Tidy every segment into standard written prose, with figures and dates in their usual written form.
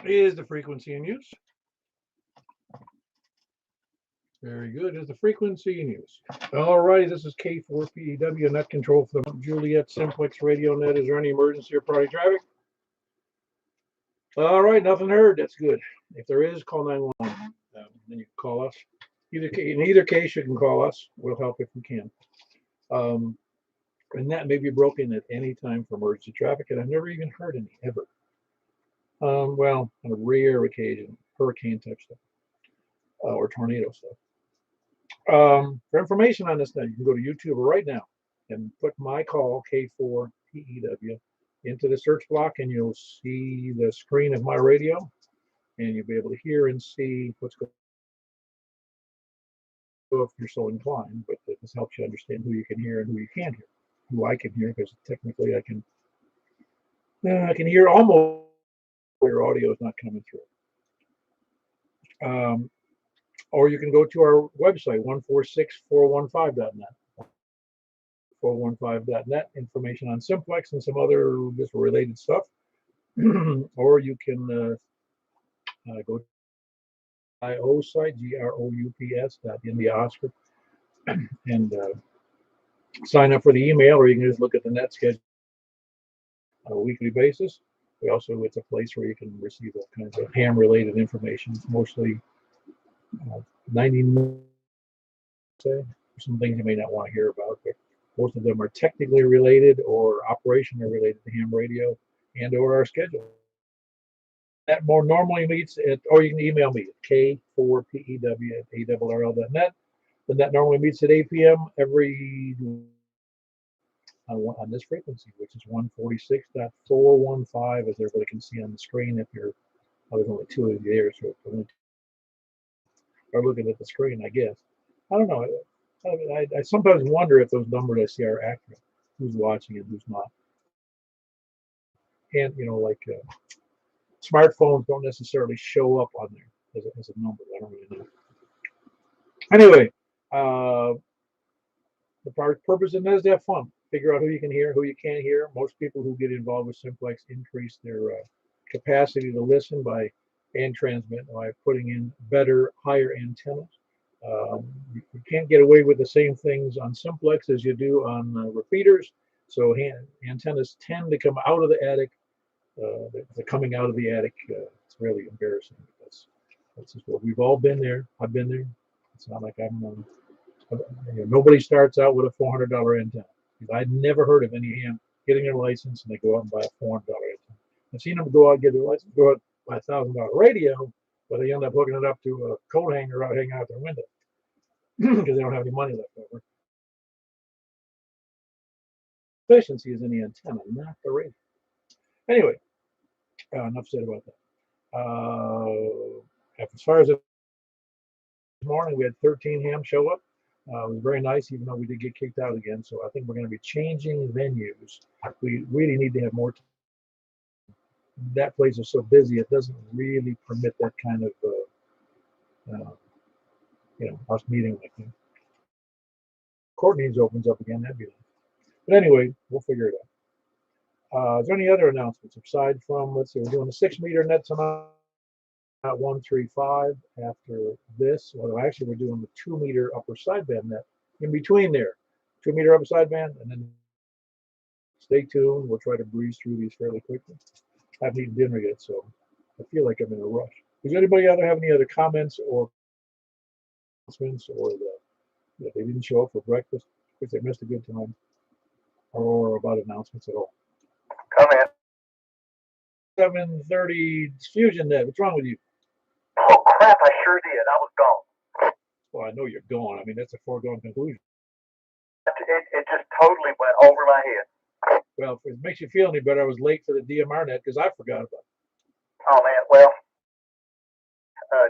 Is the frequency in use? Very good. Is the frequency in use? All right, this is K4PEW, net control for the Mt Juliet Simplex radio net. Is there any emergency or product traffic? All right, nothing heard. That's good. If there is, call 911. Then you can call us. In either case, you can call us. We'll help if we can. And that may be broken at any time for emergency traffic, and I've never even heard any ever. Well, on a rare occasion, hurricane type stuff or tornado stuff. For information on this, now you can go to YouTube right now and put my call K4PEW into the search block, and you'll see the screen of my radio, and you'll be able to hear and see what's going on if you're so inclined. But this helps you understand who you can hear and who you can't hear. Who I can hear, because technically I can hear almost your audio is not coming through. Or you can go to our website 146415.net. 415.net, information on Simplex and some other just related stuff. Or you can go to IO site, GROUPS.India Oscar, and sign up for the email, or you can just look at the net schedule on a weekly basis. We also, it's a place where you can receive all kinds of ham related information. It's mostly 90, some things you may not want to hear about, but most of them are technically related or operationally related to ham radio and or our schedule. That more normally meets at, or you can email me at k4pew@arrl.net. The net normally meets at 8 p.m. every on this frequency, which is 146.415, as everybody can see on the screen. If you're, there's only two of you there, so are looking at the screen, I guess. I don't know. I sometimes wonder if those numbers I see are accurate. Who's watching and who's not. And like smartphones don't necessarily show up on there as a number. I don't really know. Anyway, the purpose of that is to have fun. Figure out who you can hear, who you can't hear. Most people who get involved with Simplex increase their capacity to listen and transmit by putting in better, higher antennas. You can't get away with the same things on Simplex as you do on repeaters. So antennas tend to come out of the attic. They're coming out of the attic. It's really embarrassing. That's just what we've all been there. I've been there. It's not like I'm. Nobody starts out with a $400 antenna. I'd never heard of any ham getting their license and they go out and buy a $400 antenna. I've seen them go out and get their license, go out and buy a $1,000 radio, but they end up hooking it up to a coat hanger out hanging out their window because they don't have any money left over. Efficiency is in the antenna, not the radio. Anyway, enough said about that. As far as this morning, we had 13 ham show up. It was very nice, even though we did get kicked out again. So I think we're going to be changing venues. We really need to have more time. That place is so busy, it doesn't really permit that kind of, us meeting like that. Courtney's opens up again, that'd be nice. But anyway, we'll figure it out. Is there any other announcements aside from, let's see, we're doing the 6-meter net tonight at 135 after this. Well, actually, we're doing the 2-meter upper sideband net in between there. 2-meter upper sideband, and then stay tuned. We'll try to breeze through these fairly quickly. I haven't eaten dinner yet, so I feel like I'm in a rush. Does anybody out there have any other comments or announcements, or that they didn't show up for breakfast because they missed a good time, or about announcements at all? Come in. 7:30 Fusion Net. What's wrong with you? Oh crap! I sure did. I was gone. Well, I know you're gone. I mean, that's a foregone conclusion. It just totally went over my head. Well, if it makes you feel any better, I was late for the DMR net because I forgot about it. Oh man, well,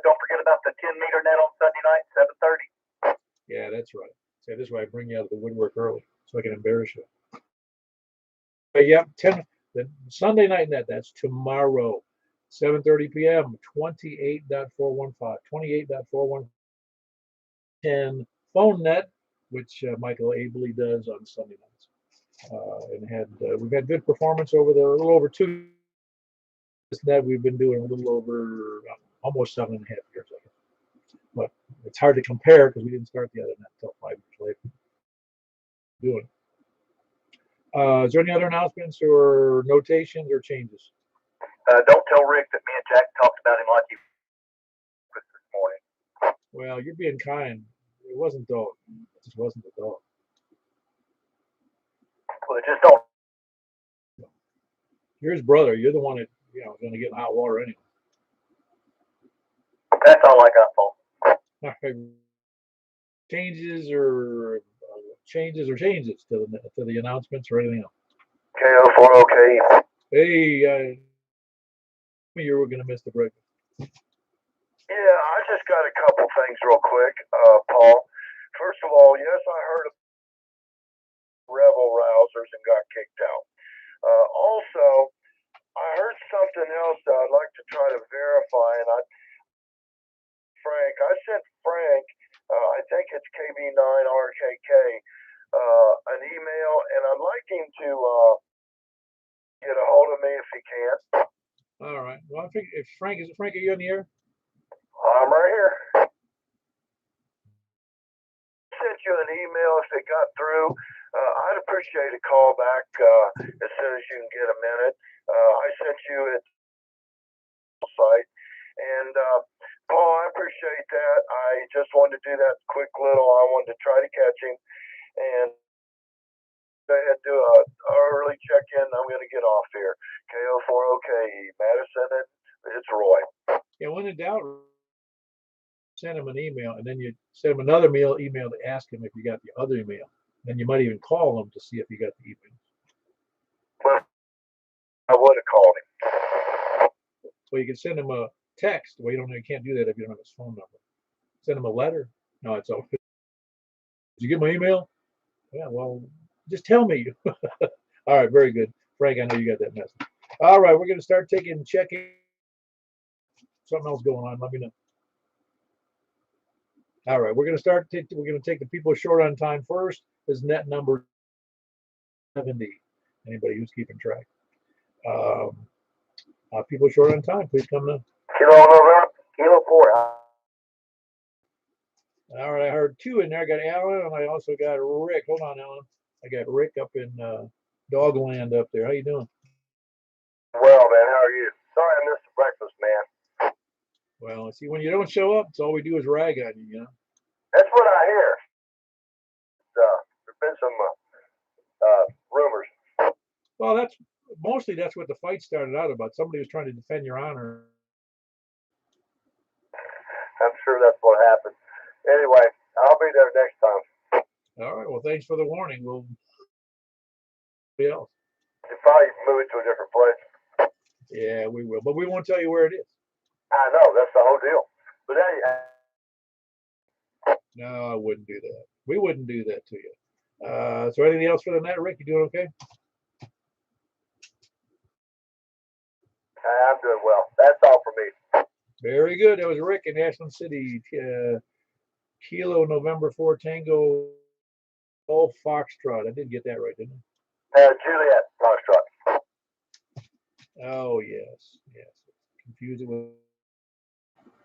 don't forget about the 10-meter net on Sunday night, 7:30. Yeah, that's right. See, this is why I bring you out of the woodwork early so I can embarrass you. But yeah, the Sunday night net. That's tomorrow, 7:30 p.m. 28.415, 28.415 phone net, which Michael ably does on Sunday nights. And we've had good performance over there, a little over 2 This net we've been doing a little over almost 7.5 years, I guess. But it's hard to compare because we didn't start the other net until 5 years later. Doing. Is there any other announcements or notations or changes? Don't tell Rick that me and Jack talked about him like he was this morning. Well, you're being kind. It wasn't dog. It just wasn't a dog. Well, just don't. You're his brother. You're the one that going to get in hot water anyway. That's all I got, Paul. All right. Changes to the announcements or anything else. KO4OK. Hey, you were going to miss the break. Yeah, I just got a couple things real quick, Paul. First of all, yes, I heard of rebel rousers and got kicked out. Also, I heard something else that I'd like to try to verify, and I sent Frank, I think it's KB9RKK, an email, and I'd like him to get a hold of me if he can. All right. Well, I think if Frank, are you on the air? I'm right here. Sent you an email if it got through. I'd appreciate a call back as soon as you can get a minute. I sent you it site, and Paul, I appreciate that. I just wanted to do that quick little. I wanted to try to catch him, and go ahead and do a early check-in. I'm going to get off here. KO4OK, Madison, and it's Roy. Yeah, when in doubt, send him an email, and then you send him another email to ask him if you got the other email. Then you might even call him to see if you got the email. Well, I would have called him. Well, you can send him a text. Well, you can't do that if you don't have his phone number. Send him a letter. No, it's all. Did you get my email? Yeah, well, just tell me. All right, very good. Frank, I know you got that message. All right, we're going to start checking. Something else going on, let me know. All right, we're going to take the people short on time first. This net number 70. Anybody who's keeping track. People short on time, please come now. Kilo 4. All right, I heard 2 in there. I got Alan, and I also got Rick. Hold on, Alan. I got Rick up in Dogland up there. How you doing? Well, man, how are you? Sorry I missed the breakfast, man. Well, see, when you don't show up, it's all we do is rag on you, That's what I hear. There's been some rumors. Well, that's what the fight started out about. Somebody was trying to defend your honor. I'm sure that's what happened. Anyway, I'll be there next time. All right. Well, thanks for the warning. We'll be else. You probably move it to a different place. Yeah, we will, but we won't tell you where it is. I know, that's the whole deal. But anyway. No, I wouldn't do that. We wouldn't do that to you. So anything else for the net, Rick? You doing okay? I'm doing well. That's all for me. Very good. That was Rick in Ashland City. Kilo November 4 Tango Golf Foxtrot. I did get that right, didn't I? Juliet Foxtrot. Oh, yes. Confuse it with.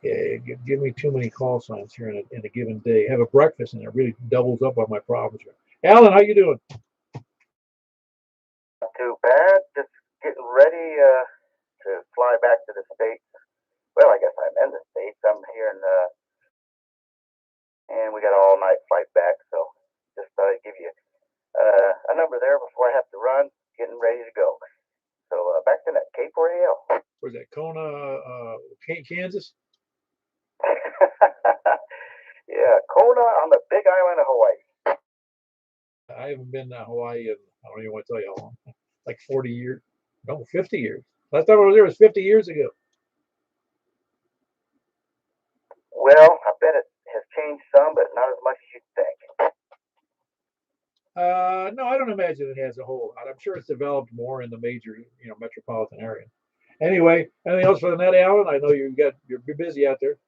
Yeah, give me too many call signs here in a given day. Have a breakfast and it really doubles up on my problems here. Alan, how you doing? Not too bad. Just getting ready to fly back to the States. Well, I guess I'm in the States. I'm here and we got an all-night flight back. So just thought I'd give you a number there before I have to run. Getting ready to go. So back to that K4AL. Where's that? Kona, Kansas? Yeah, Kona on the big island of Hawaii. I haven't been to Hawaii in, I don't even want to tell you how long. Like 40 years. No, 50 years. Last time I was there was 50 years ago. Well, I bet it has changed some, but not as much as you'd think. No, I don't imagine it has a whole lot. I'm sure it's developed more in the major, metropolitan area. Anyway, anything else for the net, Alan? I know you're busy out there.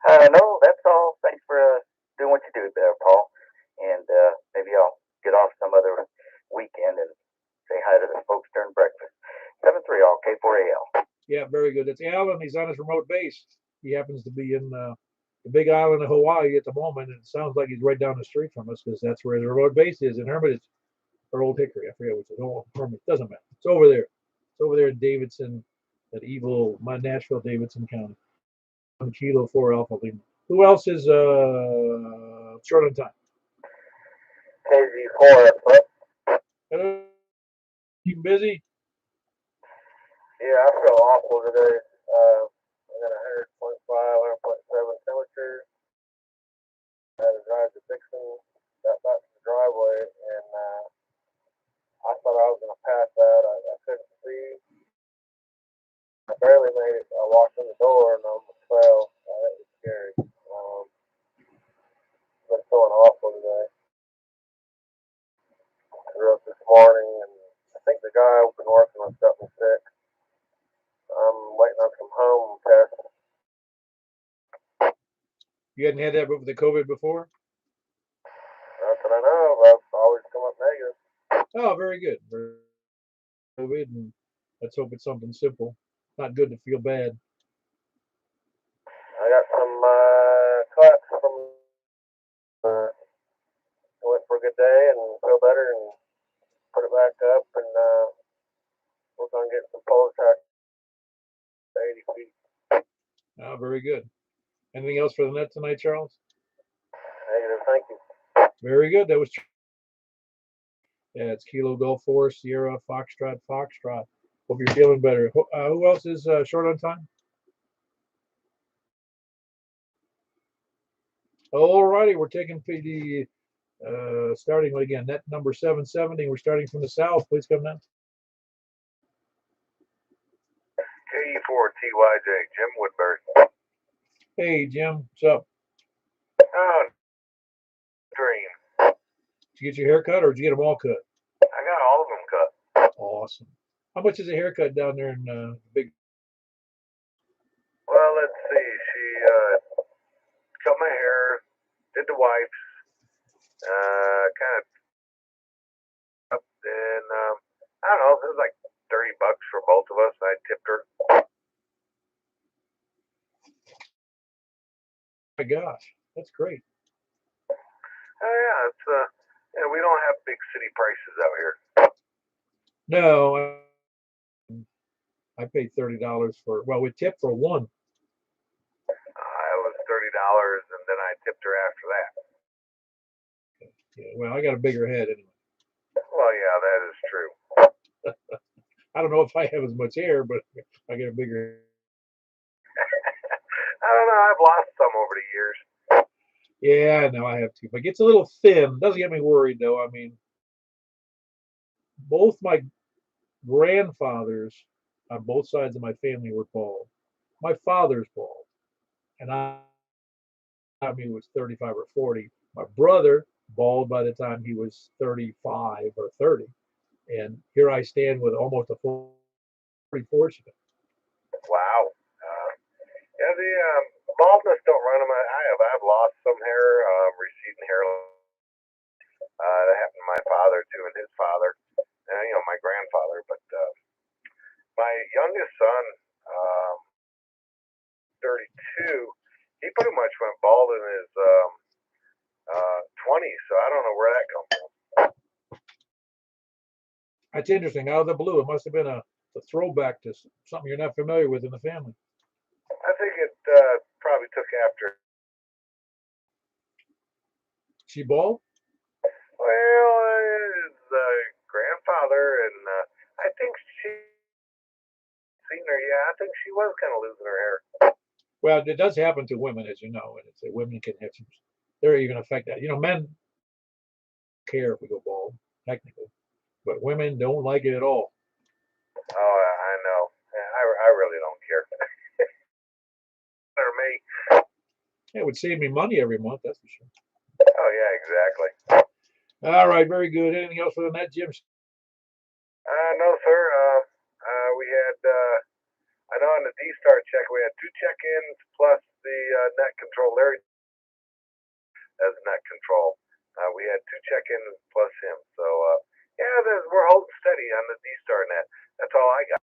No, that's all. Thanks for doing what you do there, Paul. And maybe I'll get off some other weekend and say hi to the folks during breakfast. 7-3 all, K4. Al. Yeah, very good. It's Alan. He's on his remote base. He happens to be in the big island of Hawaii at the moment, and it sounds like he's right down the street from us because that's where the remote base is in Hermitage or Old Hickory. I forget which is. Oh, Hermitage. Doesn't matter. It's over there. It's over there in Davidson, that evil, my Nashville, Davidson County. 1 Kilo 4 Alpha Lima. Who else is short on time? KZ4. Hello? Keep busy? Yeah, I feel awful today. I got 100.5, 100.7 temperature. I had to drive to Dixon, got back to the driveway, and I thought I was going to pass out. I couldn't see. I barely made it. I walked in the door and I almost fell. It was scary. Been feeling awful today. I grew up this morning, and I think the guy I've been working with got me sick. I'm waiting on some home tests. You hadn't had that with the COVID before? Not that I know of. I've always come up negative. Oh, very good. COVID, and let's hope it's something simple. Not good to feel bad. I got some cuts from went for a good day and feel better and put it back up and work on getting some polar track to 80 feet. Oh, very good. Anything else for the net tonight, Charles? Negative, thank you. Very good. That was. Yeah, it's Kilo Golf 4 Sierra Foxtrot Foxtrot. Hope you're feeling better. Who else is short on time? All righty, we're taking the starting again. Net number 770. We're starting from the south. Please come down. KE4TYJ, Jim Woodbury. Hey, Jim. What's up? Oh, dream. Did you get your hair cut or did you get them all cut? I got all of them cut. Awesome. How much is a haircut down there in Big? Well, let's see. She cut my hair, did the wipes, kind of up, and I don't know. It was like $30 for both of us. I tipped her. Oh my gosh, that's great. Oh yeah, it's yeah, we don't have big city prices out here. No, I paid $30 for. Well, we tipped for one. It was $30, and then I tipped her after that. Yeah, well, I got a bigger head anyway. Well, yeah, that is true. I don't know if I have as much hair, but I get a bigger. I don't know. I've lost some over the years. Yeah, no, I have too. But it gets a little thin. Doesn't get me worried though. I mean, both my grandfathers on both sides of my family were bald. My father's bald, and I mean, was 35 or 40. My brother bald by the time he was 35 or 30, and here I stand with almost a full. Pretty fortunate. Wow. Yeah, the baldness don't run in my. I've lost some hair, receding hair. That happened to my father too, and his father, and my grandfather. But my youngest son, 32, he pretty much went bald in his 20s. So I don't know where that comes from. That's interesting. Out of the blue, it must have been a throwback to something you're not familiar with in the family. I think it probably took after. She bald? Well, his grandfather, and I think seen her. Yeah, I think she was kind of losing her hair. Well, it does happen to women, as you know, and it's women can have some. They're even affected. Men care if we go bald, technically, but women don't like it at all. Oh, I know. I really don't care. Or me. It would save me money every month, that's for sure. Oh yeah, exactly. All right, very good. Anything else for the net, Jim? No, sir. We had. I know on the D-Star check we had 2 check-ins plus the net control. Larry as net control. We had 2 check-ins plus him. So yeah, we're holding steady on the D-Star net. That's all I got.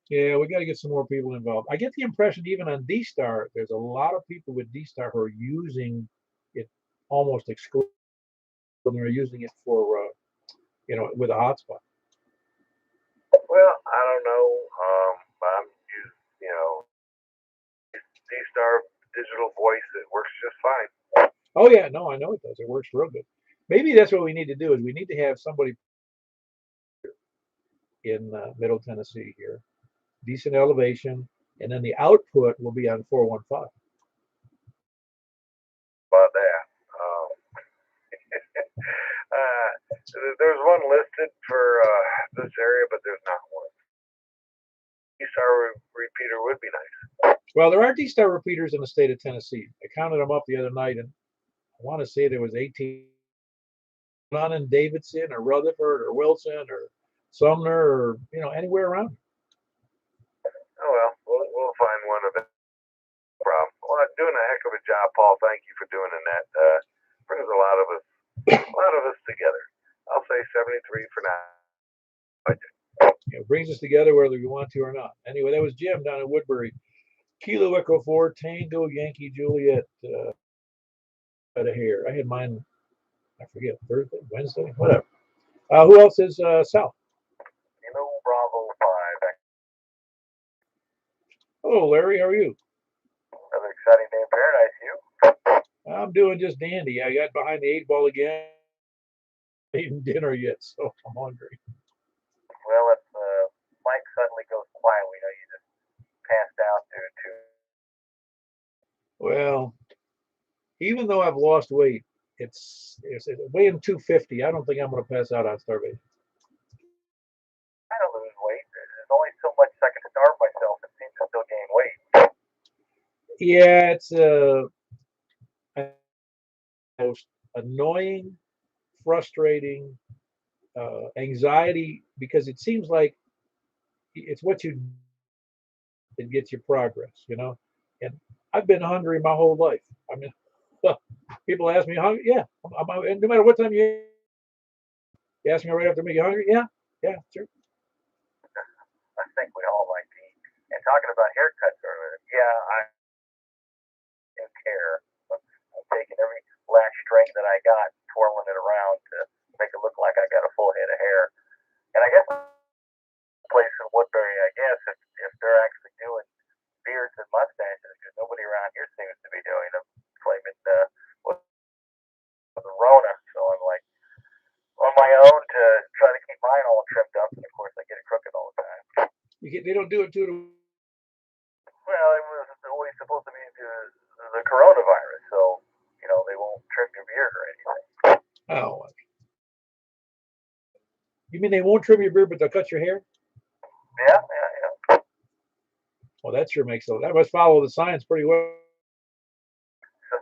Yeah, we got to get some more people involved. I get the impression even on D-Star, there's a lot of people with D-Star who are using it almost exclusively. They're using it for, with a hotspot. Well, I don't know. I'm using, D-Star digital voice. It works just fine. Oh yeah, no, I know it does. It works real good. Maybe that's what we need to do is we need to have somebody in Middle Tennessee here, decent elevation, and then the output will be on 415. About that. Uh, there's one listed for this area, but there's not one. D-Star repeater would be nice. Well, there are D-Star repeaters in the state of Tennessee. I counted them up the other night, and I want to say there was 18 on in Davidson or Rutherford or Wilson or Sumner or anywhere around. Oh well, we'll find one of it. Problem. Well, doing a heck of a job, Paul. Thank you for doing that. Brings a lot of us together. I'll say 73 for now. It brings us together whether we want to or not. Anyway, that was Jim down in Woodbury. Kilo Echo 4, Tango Yankee Juliet. Out of here. I had mine, I forget, Thursday, Wednesday, whatever. Who else is south? Kilo Bravo 5. Hello, Larry. How are you? Another exciting day in paradise. You? I'm doing just dandy. I got behind the 8 ball again. I haven't eaten dinner yet, so I'm hungry. Well, if Mike suddenly goes quiet, we know you just passed out due to. Well, even though I've lost weight, it's weighing 250. I don't think I'm going to pass out on starvation. I don't lose weight. There's only so much I can starve myself and seem to still gain weight. Yeah, it's most annoying, frustrating, anxiety because it seems like it's what you that gets you progress. And I've been hungry my whole life. I mean, people ask me, hungry? Yeah, and no matter what time you ask me right after me, you hungry? Yeah, yeah, sure. I think we all like to eat. And talking about haircuts earlier, yeah, I do care. I'm taking every last string that I got, twirling it around to make it look like I got a full head of hair. And I guess place in Woodbury, I guess, if they're actually doing beards and mustaches, because nobody around here seems to be doing them, claiming the Rona. So I'm like on my own to try to keep mine all trimmed up, and of course I get it crooked all the time. They don't do it to Well, it was always supposed to be the coronavirus, so they won't trim your beard or anything. oh, you mean they won't trim your beard, but they'll cut your hair? Yeah, yeah, yeah. Well, that sure makes sense. That must follow the science pretty well. So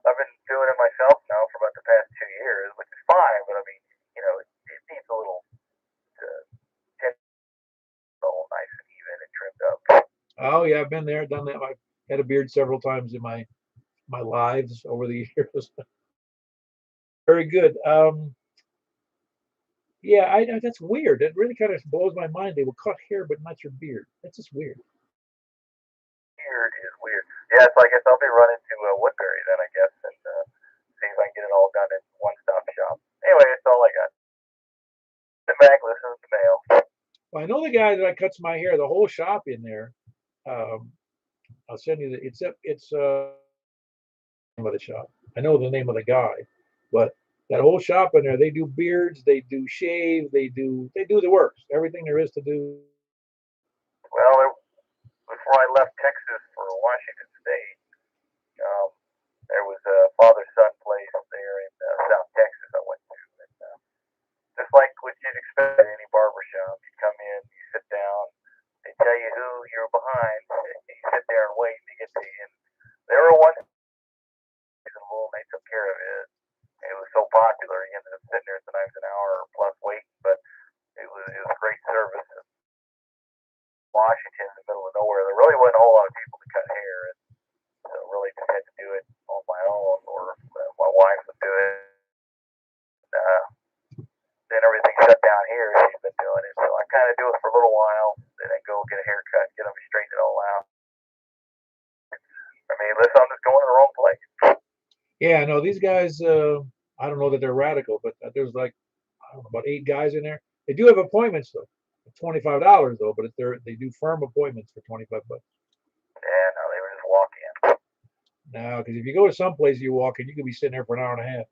I've been doing it myself now for about the past 2 years, which is fine, but I mean, it needs a little all nice and even and trimmed up. Oh yeah, I've been there, done that. I've had a beard several times in my lives over the years. Very good. Yeah, that's weird. It really kind of blows my mind. They will cut hair, but not your beard. That's just weird. Weird is weird. Yeah, so I guess I'll be running to Woodbury then, I guess, and see if I can get it all done in one stop shop. Anyway, that's all I got. Sit back, listen to the mail. Well, I know the guy that cuts my hair. The whole shop in there. Um, I'll send you the. It's name of the shop. I know the name of the guy, but that whole shop in there, they do beards, they do shave, they do the works, everything there is to do. Well, before I left Texas for Washington State, um, there was a father-son place there in South Texas I went to. And, just like what you'd expect at any barber shop, you come in, you sit down, they tell you who you're behind, you sit there and wait to get to you. And there were one reasonable, and they took care of it. It was so popular, you ended up sitting there sometimes an hour plus waiting, but it was great service. And Washington, in the middle of nowhere, there really wasn't a whole lot of people to cut hair, and so really just had to do it on my own, or my wife would do it. Uh, then everything shut down here. She's been doing it, so I kind of do it for a little while, then I go get a wrong place. Yeah, no, these guys, I don't know that they're radical, but there's like, I don't know, about 8 guys in there. They do have appointments though, $25 though, but they do firm appointments for 25 bucks. Yeah, no, they were just walk-in. Now, because if you go to some place you walk in, you could be sitting there for an hour and a half.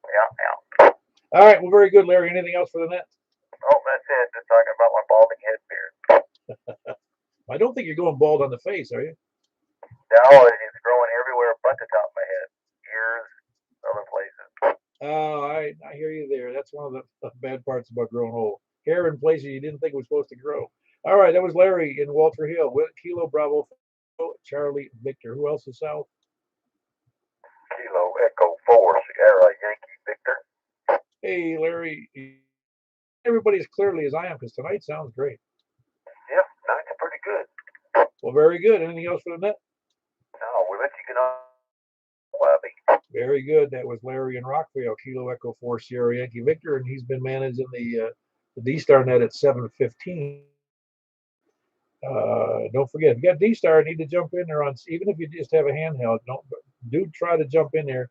Yeah, yeah. All right, well, very good, Larry. Anything else for the net? Oh, that's it. Just talking about my balding head beard. I don't think you're going bald on the face, are you? No, it's growing everywhere but the top of my head. Ears, other places. Oh, I hear you there. That's one of the bad parts about growing old. Hair in places you didn't think was supposed to grow. All right, that was Larry in Walter Hill with Kilo Bravo Charlie Victor. Who else is south? Kilo Echo 4 Sierra Yankee Victor. Hey, Larry. Everybody as clearly as I am because tonight sounds great. Yep, night's pretty good. Well, very good. Anything else for the net? No, we let you get on lobby. Very good. That was Larry in Rockville, Kilo Echo 4 Sierra Yankee Victor, and he's been managing the D-Star net at 7:15. Don't forget, if you got D-Star, need to jump in there on, even if you just have a handheld. Do try to jump in there,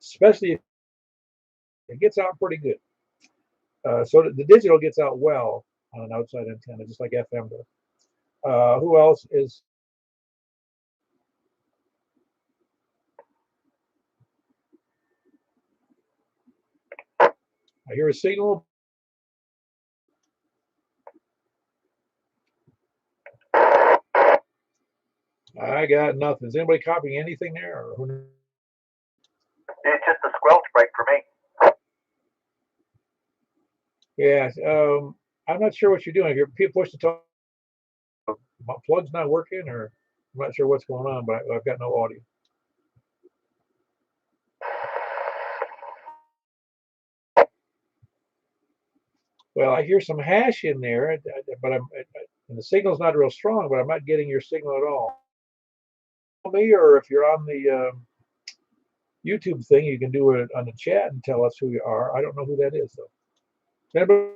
especially if it gets out pretty good. So the digital gets out well on an outside antenna, just like FM does. Who else is? I hear a signal. I got nothing. Is anybody copying anything there? It's just a squelch break for me. Yeah, I'm not sure what you're doing. If you're push to talk, my plug's not working, or I'm not sure what's going on, but I've got no audio. Well, I hear some hash in there, but and the signal's not real strong, but I'm not getting your signal at all. Me, or if you're on the YouTube thing, you can do it on the chat and tell us who you are. I don't know who that is, though. Anybody?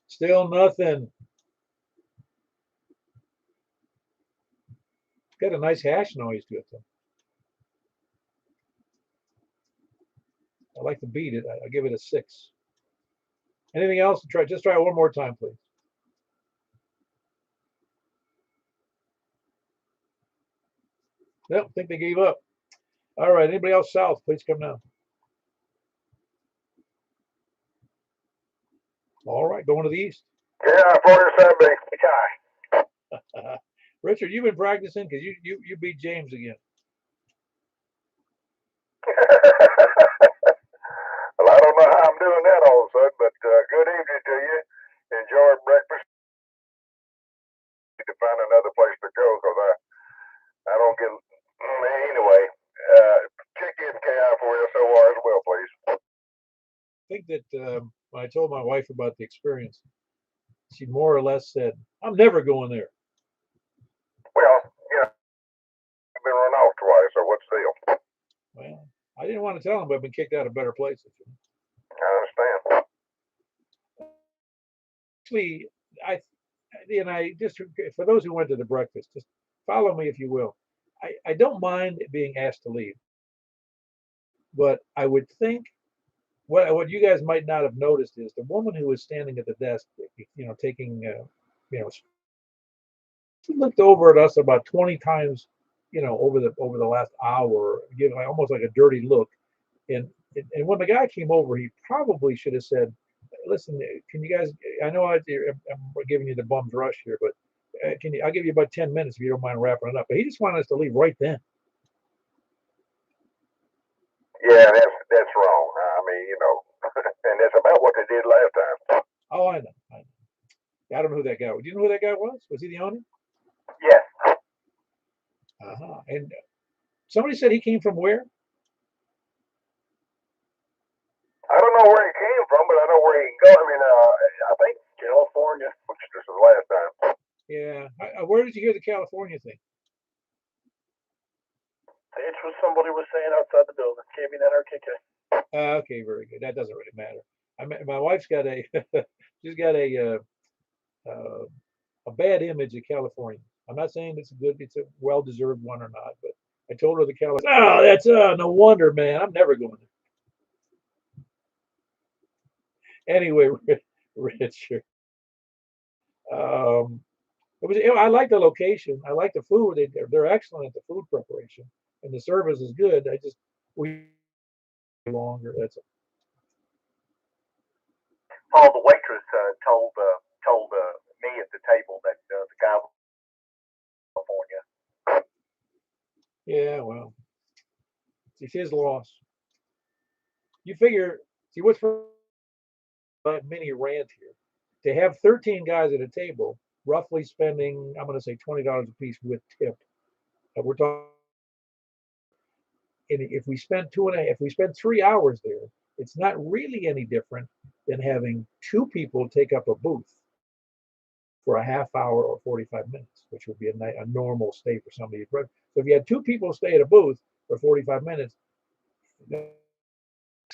Still nothing. Got a nice hash noise to it, though. I like to beat it. I give it a 6. Anything else? Just try it one more time, please. Nope, think they gave up. All right, anybody else south, please come down. All right, going to the east. Yeah, 47 big. It's high. Richard, you've been practicing because you beat James again. Well, I don't know how I'm doing that all of a sudden, but good evening to you. Enjoy breakfast. Need to find another place to go because I don't get. Anyway, check in KI4SOR as well, please. I think that when I told my wife about the experience, she more or less said, "I'm never going there." Well, yeah, I've been run off twice, so what's the deal? Well, I didn't want to tell him, but I've been kicked out of better places. I understand. Actually, I just, for those who went to the breakfast, just follow me if you will. I don't mind being asked to leave, but I would think what you guys might not have noticed is the woman who was standing at the desk, taking, she looked over at us about 20 times, over the last hour, giving almost like a dirty look. And when the guy came over, he probably should have said, "Listen, can you guys? I know I'm giving you the bum's rush here, but I'll give you about 10 minutes if you don't mind wrapping it up." But he just wanted us to leave right then. Yeah, that's wrong. I mean, and it's about what they did last time. Oh, I know. I don't know who that guy was. Do you know who that guy was? Was he the owner? Yes. And somebody said he came from where? I don't know where he came from, but I know where he can go. I mean, I think California, which this is the last time. Yeah. Where did you hear the California thing? It's what somebody was saying outside the building. Gave me that RKK. Okay, very good. That doesn't really matter. My wife's got she's got a a bad image of California. I'm not saying it's a well-deserved one or not, but I told her the California. Oh, that's no wonder, man. I'm never going there. Anyway, Richard. It was. I like the location. I like the food. They're excellent at the food preparation, and the service is good. We longer. That's it. Oh, the waitress told me at the table that the guy was from California. Yeah, well, it's his loss. You figure. See what's for a mini rant here. To have 13 guys at a table, roughly spending, I'm going to say $20 a piece with tip. We're talking. If we spend if we spend 3 hours there, it's not really any different than having two people take up a booth for a half hour or 45 minutes, which would be a normal stay for somebody. So if you had two people stay at a booth for 45 minutes,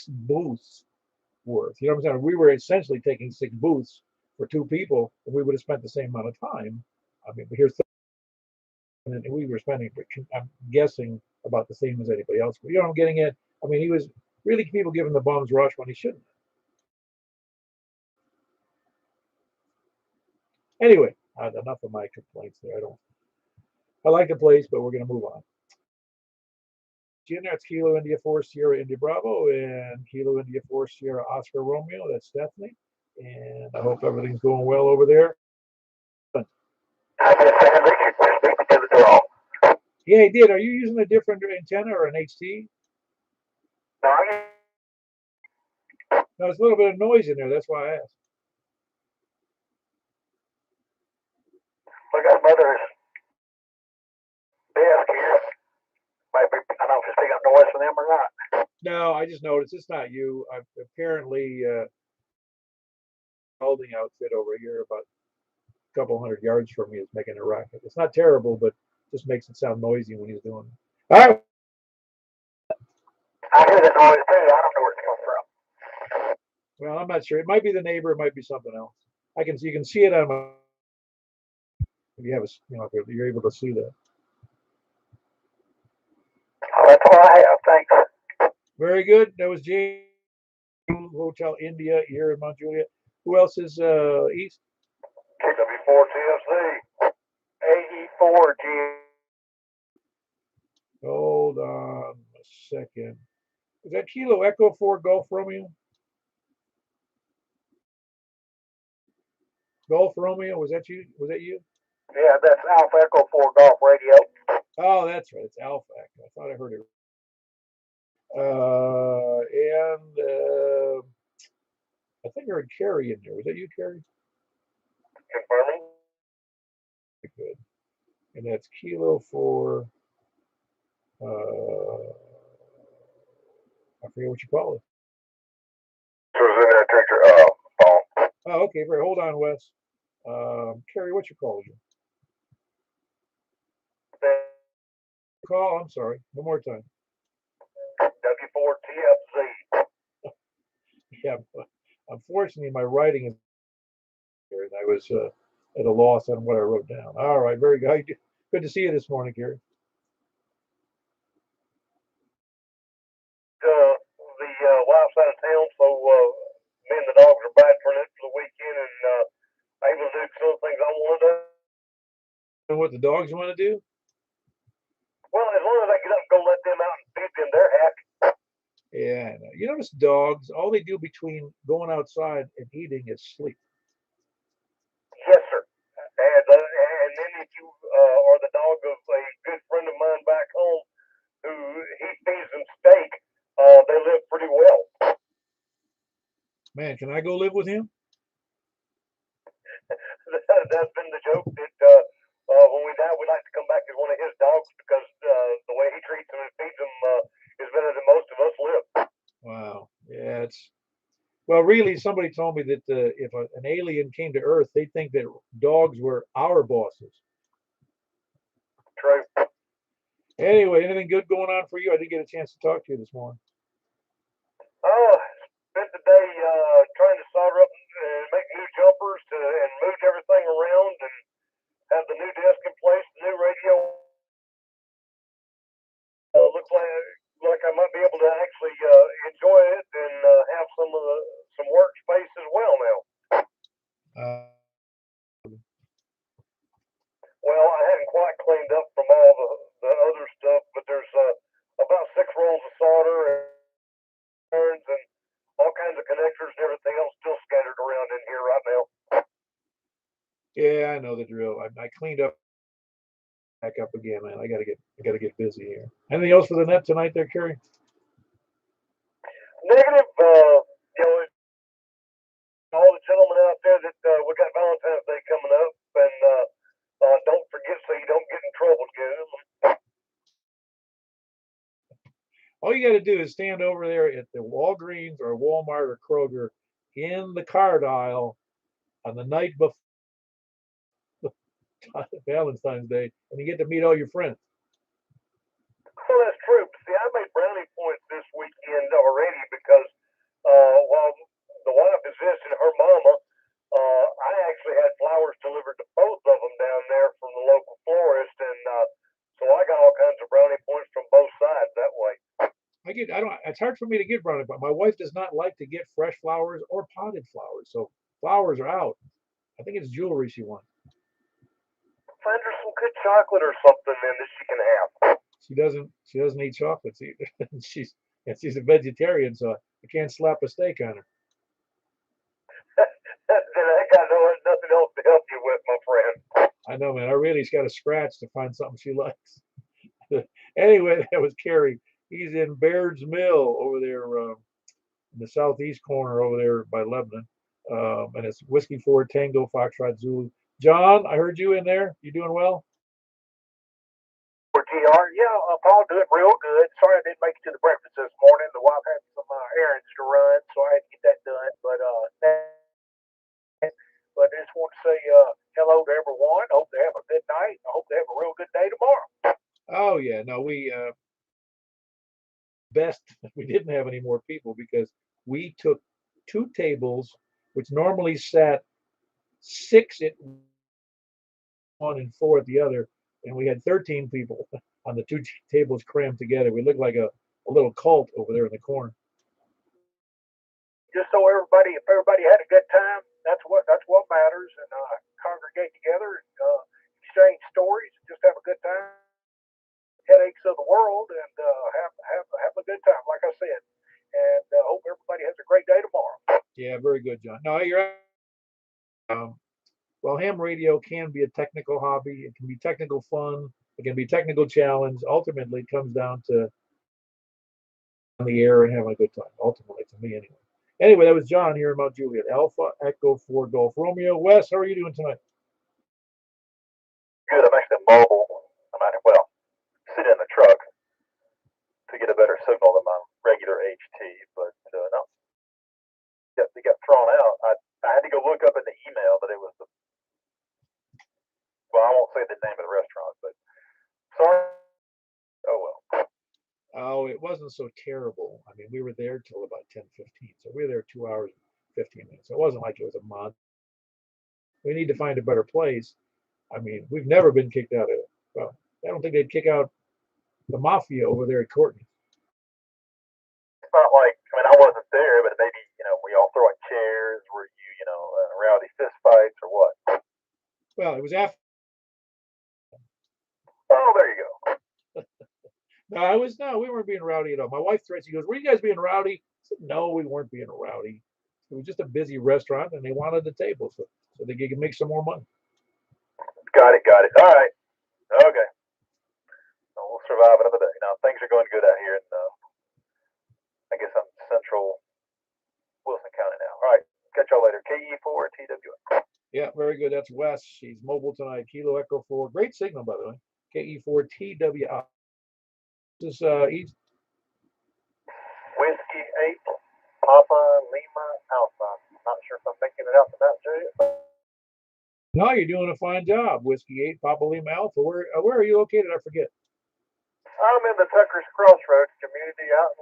booths worth. You know what I'm saying? We were essentially taking 6 booths for 2 people, and we would have spent the same amount of time. I mean, but here's and we were spending, I'm guessing, about the same as anybody else. But you know what I'm getting at? I mean, he was really people giving the bums rush when he shouldn't. Anyway, enough of my complaints there. I like the place, but we're going to move on. That's Kilo India 4 Sierra India Bravo and Kilo India 4 Sierra Oscar Romeo. That's Stephanie. And I hope everything's going well over there. Yeah, he did. Are you using a different antenna or an HT? No, there's a little bit of noise in there. That's why I asked. Look at mother's desk here. Maybe, I don't know if it's picking up noise from them or not. No, I just noticed it's not you. Apparently, welding outfit over here about a couple hundred yards from me is making a racket. It's not terrible, but just makes it sound noisy when he's doing it. All right. I hear that noise too. I don't know where it's coming from. Well, I'm not sure. It might be the neighbor. It might be something else. You can see it on my. If you have if you're able to see that. Oh, that's all I have. Thanks. Very good. That was James Hotel India here in Mount Juliet. Who else is east? KW4TFC. AE4G. Hold on a second. Is that Kilo Echo 4 Golf Romeo? Golf Romeo, was that you? Yeah, that's Alpha Echo 4 Golf Radio. Oh, that's right. It's Alpha Echo. I thought I heard it. And I think I heard Carrie in there. Was that you, Carrie? Confirming. Good. And that's Kilo 4. I forget what you call it. Phone. Oh, okay. Great. Hold on, Wes. Carrie, what you call you? Call. I'm sorry. One more time. W4TFC. Yeah. Unfortunately, my writing is here, and I was at a loss on what I wrote down. All right. Very good. Good to see you this morning, Carrie. The wife's out of town, so me and the dogs are back for the weekend, and able to do some of the things I want to do. And what the dogs want to do? Well, as long as I get up and go let them out and feed them, they're happy. Yeah. You notice dogs, all they do between going outside and eating is sleep. Yes, sir. And then if you are the dog of a good friend of mine back home, who he feeds them steak, they live pretty well. Man, can I go live with him? That's been the joke that when we die, we'd like to come back as one of his dogs because the way he treats them and feeds them is better than most of us live. Wow. Yeah, well, really, somebody told me that if an alien came to Earth, they'd think that dogs were our bosses. True. Anyway, anything good going on for you? I didn't get a chance to talk to you this morning. Spent the day trying to solder up and make new jumpers and moved everything around and have the new desk in place, the new radio. Looks like I might be able to actually enjoy it and have some workspace as well now. Uh, Well, I hadn't quite cleaned up from all the other stuff, but there's about 6 rolls of solder and irons and all kinds of connectors and everything else still scattered around in here right now. yeah, I know the drill. I cleaned up back up again, man. I gotta get busy here. Anything else for the net tonight there, Kerry? Negative, all the gentlemen out there that we got Valentine's Day coming up, and don't forget so you don't get in trouble, guys. All you got to do is stand over there at the Walgreens or Walmart or Kroger in the card aisle on the night before Valentine's Day, and you get to meet all your friends. Well, that's true. But see, I made brownie points this weekend already because while the wife is visiting her mama, I actually had flowers delivered to both of them down there from the local florist, and so I got all kinds of brownie points from both sides that way. It's hard for me to get brownie, but my wife does not like to get fresh flowers or potted flowers. So flowers are out. I think it's jewelry she wants. Find her some good chocolate or something then that she can have. She doesn't eat chocolates either. she's a vegetarian, so I can't slap a steak on her. Then I got nothing else to help you with, my friend. I know, man. I really's got to scratch to find something she likes. Anyway, that was Kerry. He's in Baird's Mill over there in the southeast corner over there by Lebanon. And it's Whiskey 4 Tango Foxtrot Zulu. John, I heard you in there. You doing well? For TR, yeah, Paul doing real good. Sorry I didn't make it to the breakfast this morning. The wife had some errands to run, so I had to get that done. But I just want to say hello to everyone. Hope they have a good night. I hope they have a real good day tomorrow. Oh yeah, no, we best we didn't have any more people because we took 2 tables, which normally sat 6 at one and 4 at the other, and we had 13 people on the 2 tables crammed together. We looked like a little cult over there in the corner. Just so if everybody had a good time, that's what matters, and congregate together and exchange stories, just have a good time. Headaches of the world, and have a good time, like I said. And hope everybody has a great day tomorrow. Yeah, very good, John. No, you're well, ham radio can be a technical hobby. It can be technical fun. It can be technical challenge. Ultimately, it comes down to on the air and having a good time. Ultimately, to me, anyway. Anyway, that was John here in Mt Juliet. Alpha Echo 4 Golf Romeo. Wes, how are you doing tonight? Good. I'm actually mobile. I might sit in the truck to get a better signal than my regular HT, but no. They got thrown out. I had to go look up in the email that it was I won't say the name of the restaurant, but sorry. Oh well. Oh, it wasn't so terrible. I mean, we were there till about 10:15, so we were there 2 hours and 15 minutes. So it wasn't like it was a month. We need to find a better place. I mean, we've never been kicked out of it. Well, I don't think they'd kick out the mafia over there at Courtney. It's not like I wasn't there, but maybe were y'all throwing chairs? Were you rowdy fist fights or what? Well, it was after. Oh, there you go. No, we weren't being rowdy at all. My wife threats. She goes, "Were you guys being rowdy?" I said, "No, we weren't being rowdy. It was just a busy restaurant, and they wanted the table so they could make some more money." Got it. All right. Okay. Well, we'll survive another day. Now things are going good out here, and I guess I'm central Wilson County now. All right. Catch y'all later. KE4 TWA. Yeah, very good. That's Wes. She's mobile tonight. Kilo Echo 4. Great signal, by the way. KE4 TWA. This is East. Whiskey 8, Papa Lima Alpha. Not sure if I'm making it out to Mt Juliet. No, you're doing a fine job. Whiskey 8, Papa Lima Alpha. Where are you located? I forget. I'm in the Tucker's Crossroads community out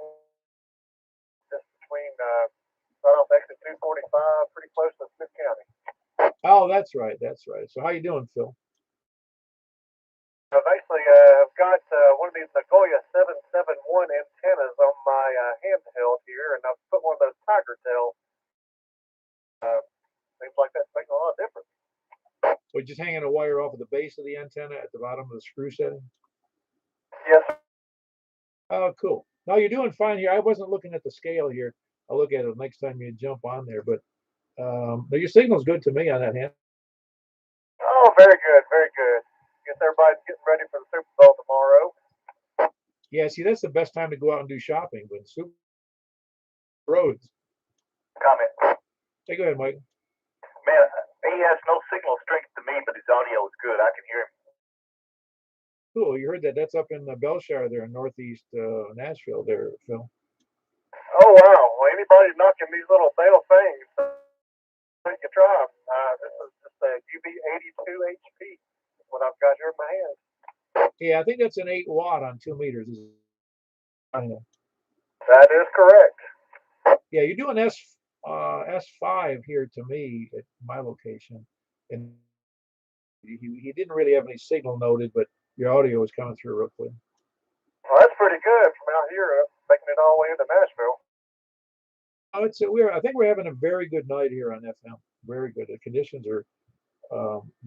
just between right off exit 245, pretty close to Smith County. Oh, that's right. So how you doing, Phil? Basically, I've got one of these Nagoya 771 antennas on my handheld here, and I've put one of those tiger tail. Things like that make a lot of difference. We're just hanging a wire off of the base of the antenna at the bottom of the screw setting. Yes. Oh, cool. No, you're doing fine here. I wasn't looking at the scale here. I'll look at it next time you jump on there. But your signal's good to me on that hand. Oh, very good, very good. Guess everybody's getting ready for the Super Bowl tomorrow. Yeah, see, that's the best time to go out and do shopping, when super roads. Comment. Hey, go ahead, Mike. Man, he has no signal strength to me, but his audio is good. I can hear him. Cool. You heard that? That's up in Belshire there in northeast Nashville there, Phil. Oh, wow. Well, anybody knocking these little bale things, you try them. This is just a UB82 HP, what I've got here in my hand. Yeah, I think that's an 8 watt on 2 meters. That is correct. Yeah, you're doing S5 here to me at my location, and he didn't really have any signal noted, but your audio was coming through real clear. Well, that's pretty good from out here, making it all the way into Nashville. Oh, I think we're having a very good night here on FM. Very good. The conditions are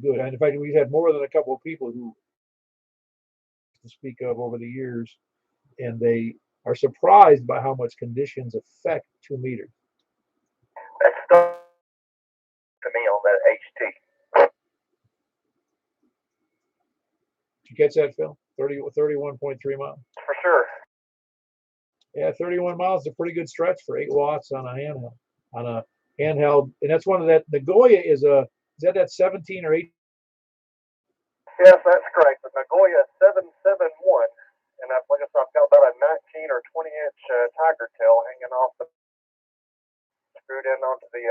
good, and in fact, we've had more than a couple of people who to speak of over the years, and they are surprised by how much conditions affect 2 meters. That's stuff to me on that HT. Did you catch that, Phil? 31.3 miles. For sure. Yeah, 31 miles is a pretty good stretch for 8 watts on a handheld. And that's one of that. Nagoya is that 17 or 8? Yes, that's correct. The Nagoya 771. And I've got about a 19 or 20 inch tiger tail hanging off screwed in onto the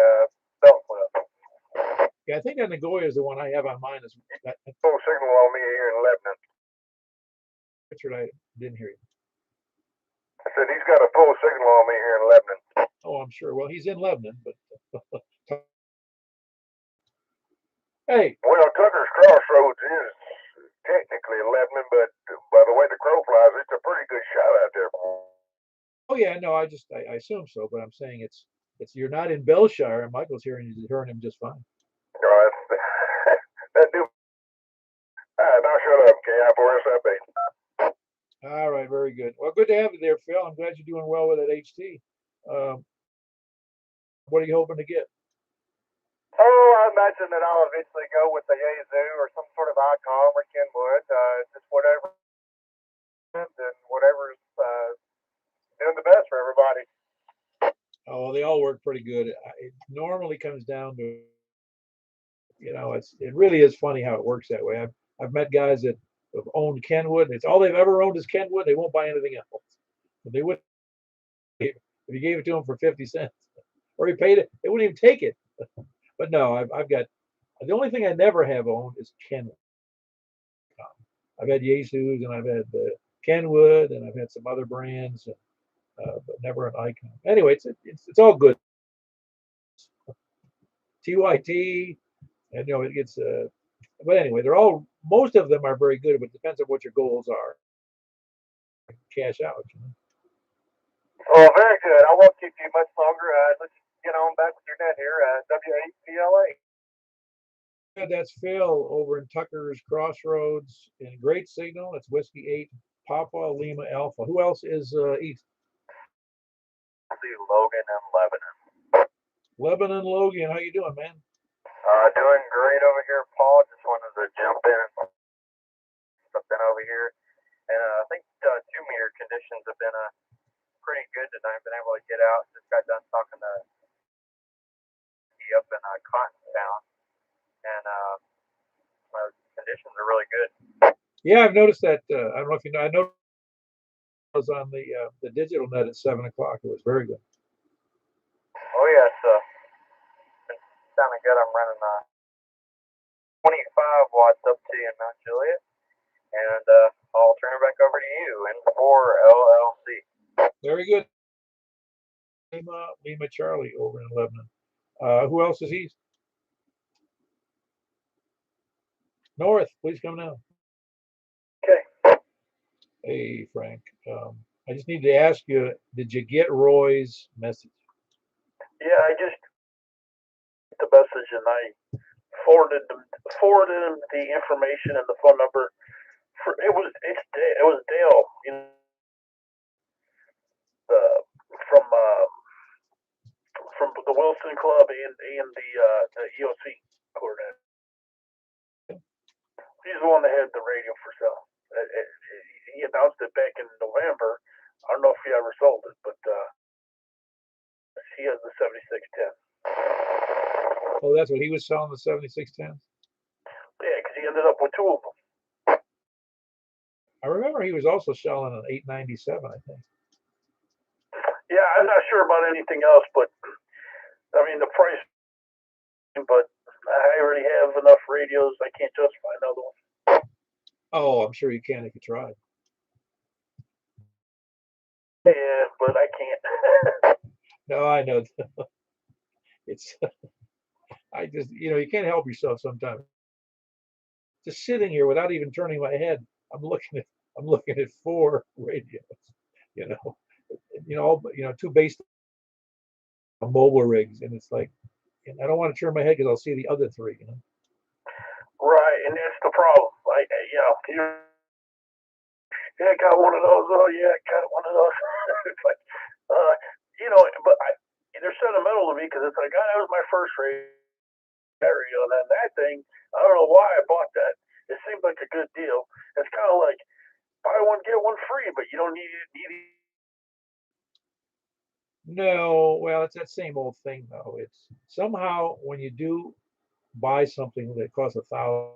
belt clip. Yeah, I think that Nagoya is the one I have on mine. Full signal on me here in Lebanon. Richard, I didn't hear you. I said he's got a full signal on me here in Lebanon. Oh, I'm sure. Well, he's in Lebanon, but hey. Well, Tucker's Crossroads is technically in Lebanon, but by the way the crow flies, it's a pretty good shot out there. Oh yeah, no, I assume so, but I'm saying it's you're not in Belshire, and Michael's hearing him just fine. No, that dude. Now shut up, K-I-4-S-I-B. All right, very good. Well, good to have you there, Phil. I'm glad you're doing well with that HT. What are you hoping to get? Oh, I imagine that I'll eventually go with the Yazoo or some sort of ICOM or Kenwood, just whatever, and whatever's doing the best for everybody. Oh, they all work pretty good. It normally comes down to, it really is funny how it works that way. I've met guys that have owned Kenwood. It's all they've ever owned is Kenwood. They won't buy anything else. But they would if you gave it to them for 50 cents or you paid it, they wouldn't even take it. But no, I've got the only thing I never have owned is Kenwood. I've had Yaesus and I've had Kenwood and I've had some other brands, but never an Icon. Anyway, it's all good. TYT, and it gets. But anyway, most of them are very good, but it depends on what your goals are. Cash out. Oh, very good. I won't keep you much longer. Let's get on back with your net here. W8PLA. That's Phil over in Tucker's Crossroads in great signal. It's Whiskey 8 Papa Lima Alpha. Who else is east? Logan and Lebanon. Lebanon Logan, how you doing, man? Doing great over here, Paul. Just wanted to jump in and jump in over here. And I think 2-meter conditions have been pretty good tonight. Been able to get out. Just got done talking to up in Cottontown, and conditions are really good. Yeah, I've noticed that. I don't know if you know. I know it was on the digital net at 7 o'clock. It was very good. Oh yes, been sounding good. I'm running 25 watts up to you in Mt Juliet, and I'll turn it back over to you. N4 LLC. Very good. Lima Charlie over in Lebanon. Who else is east? North, please come now. Hey, Frank. I just need to ask you, did you get Roy's message? Yeah, I just the message and I forwarded him the information and the phone number. It was Dale, you know, uh, from uh, from the Wilson Club and the EOC coordinator. He's the one that had the radio for sale. He announced it back in November. I don't know if he ever sold it, but he has the 7610. Oh, that's what he was selling, the 7610? Yeah, because he ended up with two of them. I remember he was also selling an 897, I think. Yeah, I'm not sure about anything else, but I mean the price. But I already have enough radios. I can't justify another one. Oh, I'm sure you can if you tried. Yeah, but I can't. No, I know. It's, I just, you can't help yourself sometimes. Just sitting here without even turning my head, I'm looking at four radios, you know, two based on mobile rigs, and it's like, and I don't want to turn my head because I'll see the other three. Right, and that's the problem. Yeah, I got one of those. Oh yeah, I got one of those. It's like, uh, but they're sentimental to me because it's like, God, that was my first radio, and then that thing, I don't know why I bought that. It seemed like a good deal. It's kind of like buy one get one free, but you don't need it. No, well, it's that same old thing though. It's somehow when you do buy something that costs 1,000,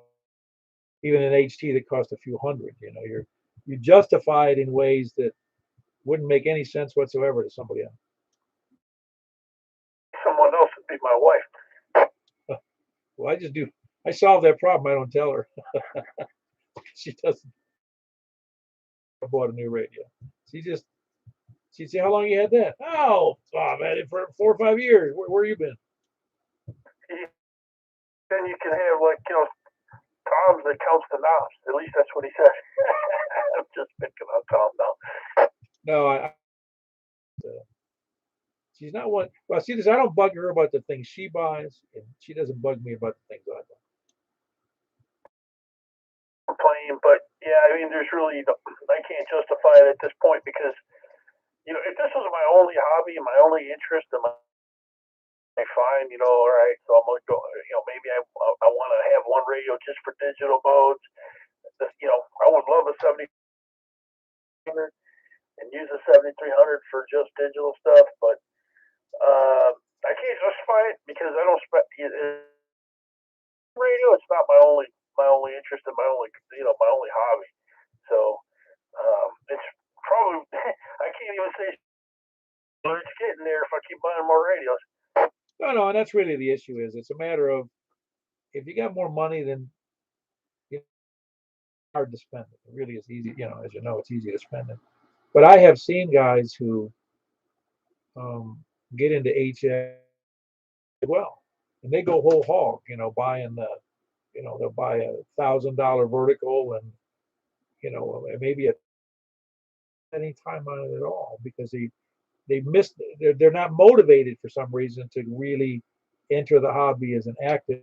even an HT that costs a few hundred, you justify it in ways that wouldn't make any sense whatsoever to somebody else. Someone else would be my wife. Well, I solve that problem. I don't tell her. She doesn't. I bought a new radio. She'd say, "How long you had that?" Oh, I've had it for 4 or 5 years. Where you been? Then you can have Tom's that counts the knobs. At least that's what he said. I'm just picking on Tom now. No, she's not one. Well, see this. I don't bug her about the things she buys, and she doesn't bug me about the things I buy. Playing, but yeah, I mean, I can't justify it at this point because if this was my only hobby, my only interest, fine, all right. So I'm gonna go, maybe I want to have one radio just for digital modes. I would love a 7300 and use a 7300 for just digital stuff, but I can't justify it because I don't radio. It's not my only interest and my only hobby. So it's probably I can't even say it's getting there if I keep buying more radios. No, and that's really the issue. It's a matter of if you got more money, then it's hard to spend it. It really is easy. As you know, it's easy to spend it. But I have seen guys who get into HF as well, and they go whole hog. Buying they'll buy $1,000 vertical and maybe any time on it at all because they missed. They're not motivated for some reason to really enter the hobby as an active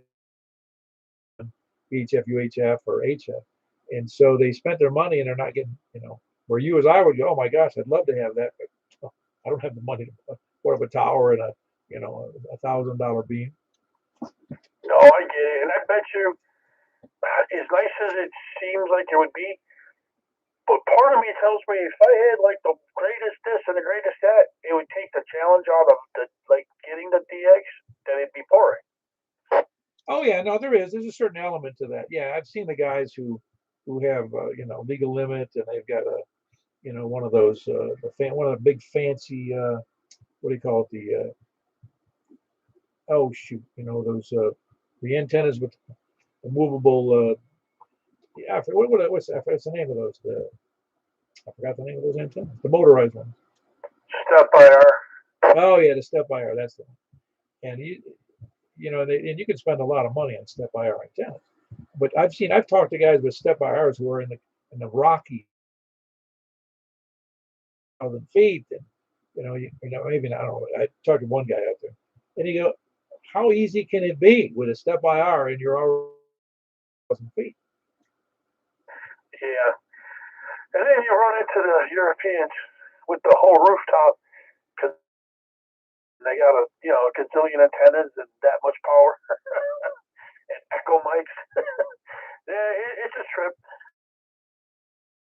VHF, UHF, or HF, and so they spent their money and they're not getting. Where you as I would go, oh my gosh, I'd love to have that, but I don't have the money to put up a tower and $1,000 beam. No, I get it, and I bet you, as nice as it seems like it would be, but part of me tells me if I had like the greatest this and the greatest that, it would take the challenge out of getting the DX, then it'd be boring. Oh yeah, no, there's a certain element to that. Yeah, I've seen the guys who have legal limit and they've got one of those one of the big fancy what do you call it, the oh shoot, those the antennas with the movable yeah, what's the name of those, I forgot the name of those antennas, the motorized ones. Step IR. Oh yeah, the step IR, that's the one. And and you can spend a lot of money on step IR antennas. But I've talked to guys with step IRs who are in the Rockies feet, and maybe I don't know. I talked to one guy out there, and he go, "How easy can it be with a step IR and you're already 1,000 feet?" Yeah. And then you run into the Europeans with the whole rooftop because they got a gazillion antennas and that much power and echo mics. Yeah, it's a trip.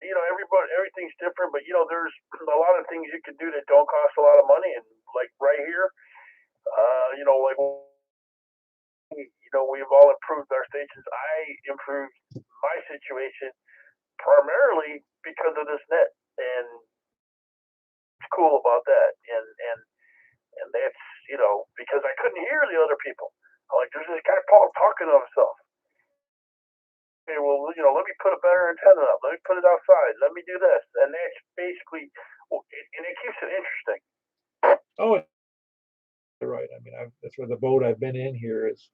Everything's different, but there's a lot of things you can do that don't cost a lot of money. And like right here, like we've all improved our stations. I improved my situation primarily because of this net, and it's cool about that. And that's because I couldn't hear the other people. Like there's this guy Paul talking to himself. Okay, well, let me put a better antenna up. Let me put it outside. Let me do this, and that's basically, and it keeps it interesting. Oh, you're right. I mean, that's where the boat I've been in here is.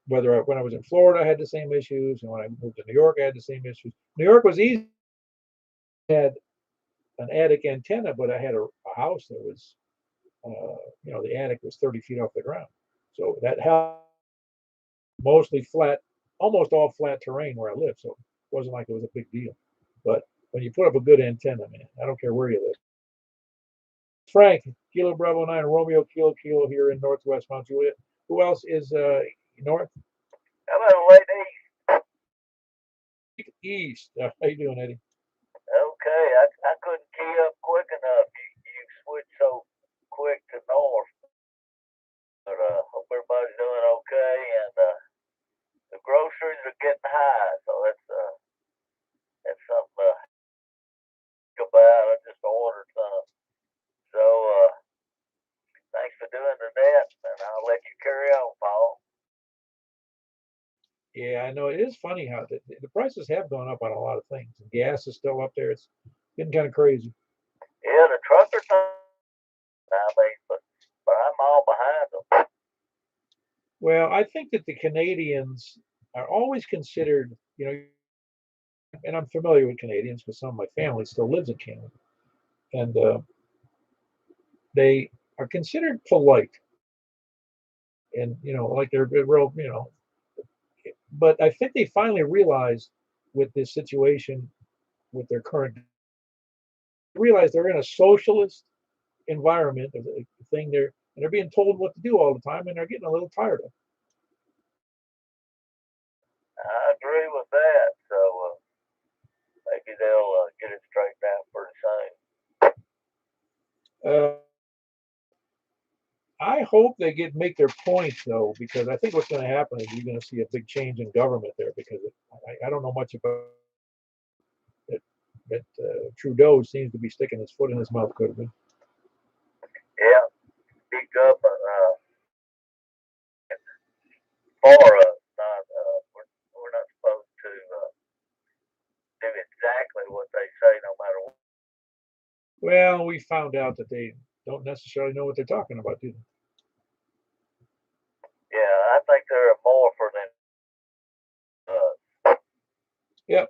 When I was in Florida, I had the same issues, and when I moved to New York, I had the same issues. New York was easy. I had an attic antenna, but I had a house that was, the attic was 30 feet off the ground, so that house mostly flat, almost all flat terrain where I live, so it wasn't like it was a big deal. But when you put up a good antenna, man, I don't care where you live. Frank, Kilo Bravo 9, Romeo Kilo Kilo here in Northwest Mount Juliet. Who else is north? Hello, lady. East. How you doing, Eddie? Okay, I couldn't key up quick enough. You switched so quick to north. But hope everybody's doing okay, and the groceries are getting high, so that's something to think about. I just ordered some. So thanks for doing the net, and I'll let you carry on, Paul. Yeah, I know. It is funny how the prices have gone up on a lot of things. Gas is still up there. It's getting kind of crazy. Yeah, the truckers nowadays, but I'm all behind them. Well, I think that the Canadians are always considered, and I'm familiar with Canadians because some of my family still lives in Canada, and they are considered polite, and like they're real, But I think they finally realized with this situation, with their current, realize they're in a socialist environment of the thing there, and they're being told what to do all the time, and they're getting a little tired of it. I agree with that. So maybe they'll get it straightened out pretty soon. I hope they make their point though, because I think what's going to happen is you're going to see a big change in government there, because I don't know much about it, but Trudeau seems to be sticking his foot in his mouth quite a bit. Yeah, big government for us. We're not supposed to do exactly what they say, no matter what. Well, we found out that they don't necessarily know what they're talking about, do they? Yeah, I think they're more for them. Yep.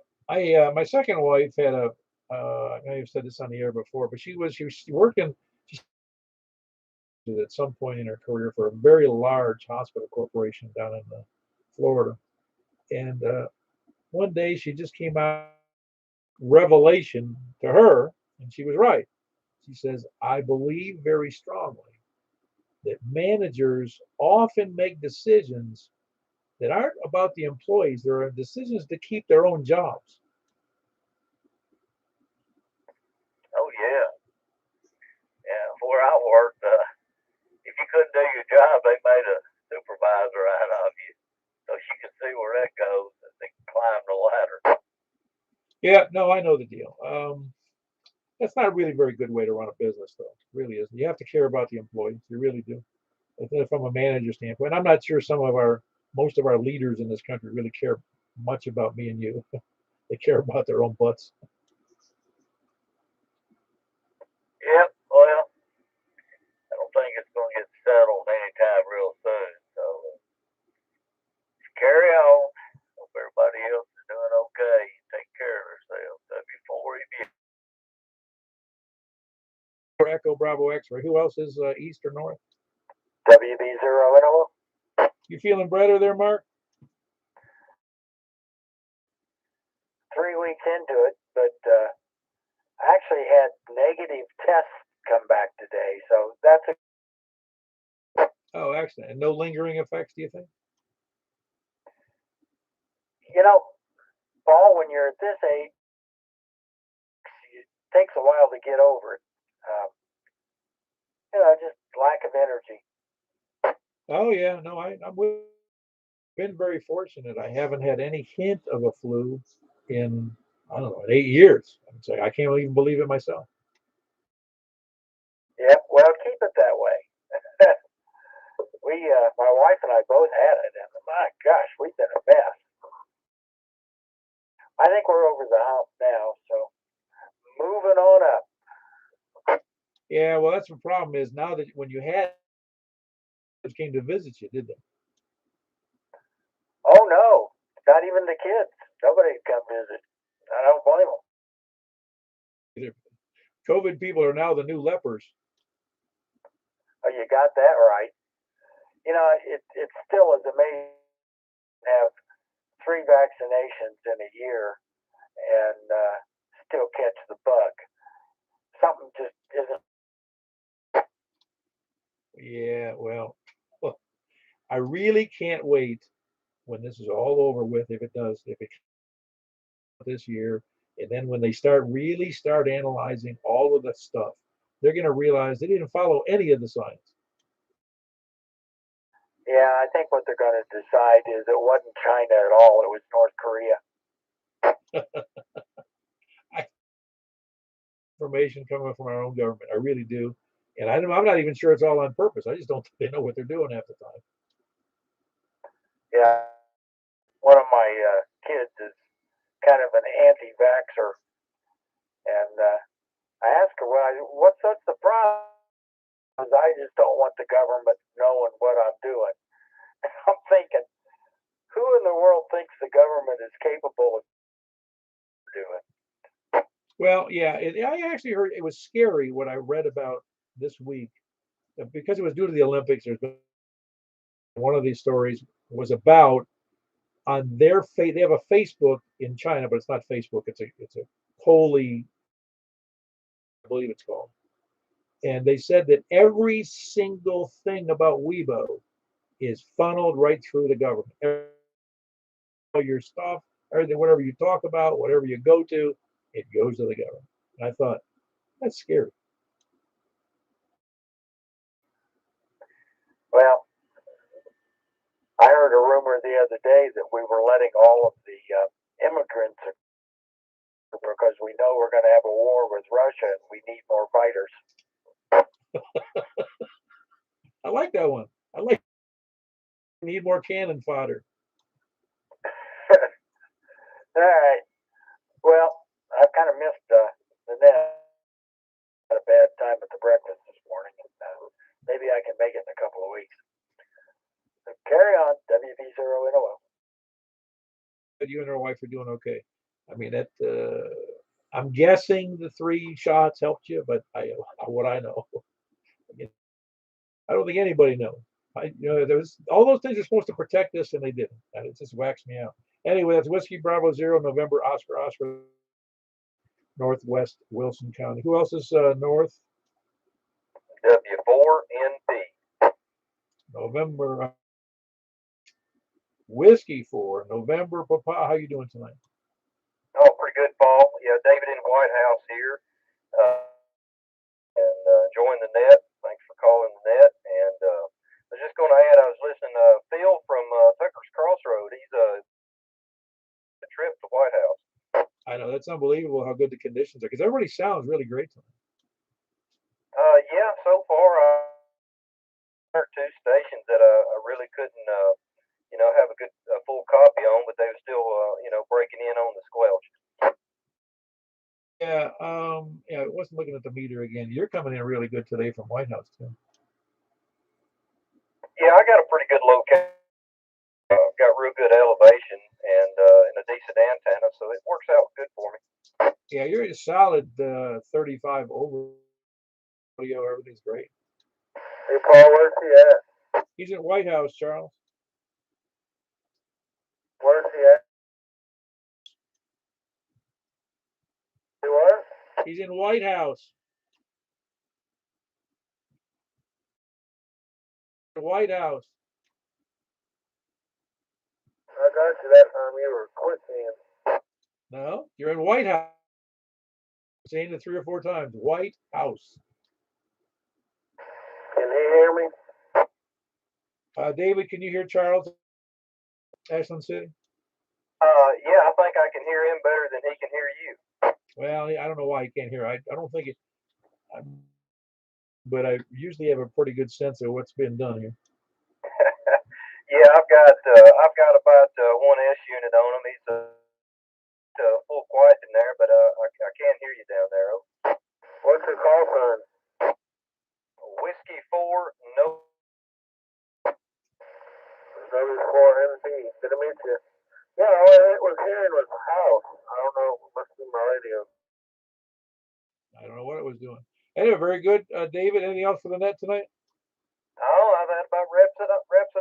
My second wife had I may have said this on the air before, but she was working at some point in her career for a very large hospital corporation down in Florida, and one day she just came out revelation to her, and she was right. She says, "I believe very strongly that managers often make decisions that aren't about the employees. There are decisions to keep their own jobs." Oh yeah, yeah. Where I worked, if you couldn't do your job, they made a supervisor out of you, so she could see where that goes and they can climb the ladder. Yeah, no, I know the deal. That's not a really very good way to run a business, though. It really isn't. You have to care about the employees. You really do. From a manager standpoint, I'm not sure most of our leaders in this country really care much about me and you. They care about their own butts. Yep. Well, I don't think it's going to get settled anytime real soon. So carry on. Hope everybody else is doing okay. Take care of yourselves. W4EB. Echo Bravo X-ray. Who else is east or north? WB0NO. You feeling better there, Mark? 3 weeks into it, but I actually had negative tests come back today, so that's a. Oh, excellent. And no lingering effects, do you think? You know, Paul, when you're at this age, it takes a while to get over it. Just lack of energy. Oh yeah, no, I've been very fortunate. I haven't had any hint of a flu in, I don't know, in 8 years. I'd say I can't even believe it myself. Yeah, well, keep it that way. My wife and I both had it, and my gosh, we've been a mess. I think we're over the hump now, so moving on up. Yeah, well, that's the problem is now that when you had came to visit you, did they? Oh no, not even the kids. Nobody come visit. I don't blame them. COVID people are now the new lepers. Oh, you got that right. It still is amazing to have 3 vaccinations in a year and still catch the bug. Something just isn't. Yeah, well, look, I really can't wait when this is all over with, if it this year, and then when they really start analyzing all of the stuff, they're going to realize they didn't follow any of the science. Yeah, I think what they're going to decide is it wasn't China at all; it was North Korea. Information coming from our own government, I really do, and I'm not even sure it's all on purpose. I just don't think they know what they're doing half the time. Yeah, one of my kids is kind of an anti-vaxxer, and I asked her, "Well, what's the problem?" I just don't want the government knowing what I'm doing. I'm thinking, who in the world thinks the government is capable of doing? Well, yeah, I actually heard it was scary what I read about this week because it was due to the Olympics. There's been one of these stories was about on their they have a Facebook in China, but it's not Facebook. It's a Holy, I believe it's called. And they said that every single thing about Weibo is funneled right through the government. All your stuff, everything, whatever you talk about, whatever you go to, it goes to the government. And I thought, that's scary. Well, I heard a rumor the other day that we were letting all of the immigrants because we know we're going to have a war with Russia and we need more fighters. I like that one. I like need more cannon fodder. All right. Well, I kind of missed the net. Had a bad time at the breakfast this morning. Maybe I can make it in a couple of weeks. So carry on, WV0NOL. But you and your wife are doing okay. I mean, I'm guessing the 3 shots helped you, but what I know, I don't think anybody knows. There's all those things are supposed to protect us, and they didn't. And it just waxed me out. Anyway, that's Whiskey Bravo 0, November Oscar, Northwest Wilson County. Who else is north? W4NP. November Whiskey 4, November Papa. How you doing tonight? Oh, pretty good, Paul. Yeah, David in the White House here. And join the net. Thanks for calling the net. And I was just going to add, I was listening to Phil from Tucker's Crossroad. He's a trip to White House. I know, that's unbelievable how good the conditions are because everybody sounds really great tonight. Yeah, so far, there are 2 stations that I really couldn't, have a good full copy on, but they were still, breaking in on the squelch. Yeah, I wasn't looking at the meter again. You're coming in really good today from White House too. Yeah, I got a pretty good location. Got real good elevation and a decent antenna, so it works out good for me. Yeah, you're a solid 35 over audio, everything's great. Hey, Paul, where's he at? He's in White House, Charles. Where's he at? He was? He's in White House. The White House. I got you that time. You were quitting. No, you're in White House. I'm saying it 3 or 4 times. White House. Can he hear me? David, can you hear Charles? Ashland City? Yeah, I think I can hear him better than he can hear you. Well, I don't know why he can't hear. I don't think it, but I usually have a pretty good sense of what's been done here. Yeah, I've got about 1S unit on him. He's full quiet in there, but I can't hear you down there. What's the call sign? Whiskey 4, no. Number 4 MD. Good to meet you. Yeah, all it was hearing was house. I don't know. It must be my radio. I don't know what it was doing. Anyway, very good. David, anything else for the net tonight? Oh, that about wraps it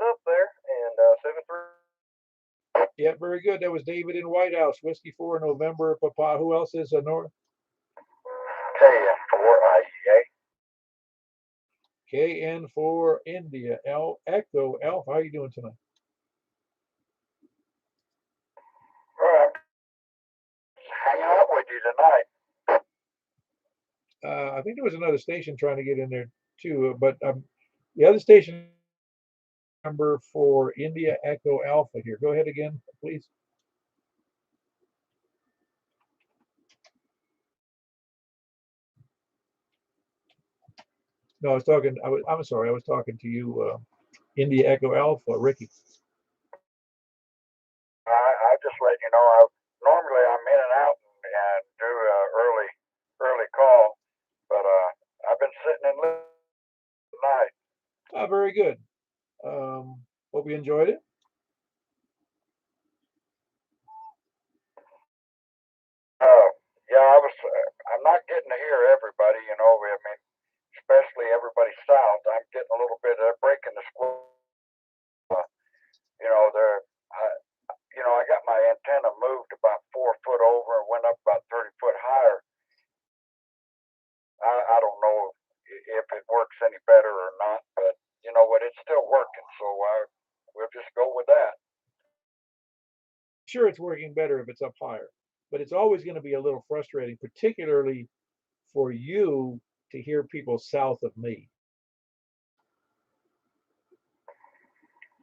up there. And 7-3. Yeah, very good. That was David in White House. Whiskey 4 November, Papa. Who else is north? KN4 IEA. KN4 India. Echo Alpha. How are you doing tonight? All right. Hanging out with you tonight. I think there was another station trying to get in there too, but the other station number for India Echo Alpha here. Go ahead again, please. No, I was talking. I'm sorry. I was talking to you, India Echo Alpha, Ricky. I just let you know. Normally I'm in and out and do early call, but I've been sitting in tonight. Very good. Hope you enjoyed it. Yeah, I'm not getting to hear everybody. You know, I mean, especially everybody south. I'm getting a little bit of breaking the square. You know, I got my antenna moved about 4 foot over and went up about 30 foot higher. I don't know if it works any better or not, but you know what, it's still working, so we'll just go with that. Sure, it's working better if it's up higher, but it's always going to be a little frustrating, particularly for you to hear people south of me.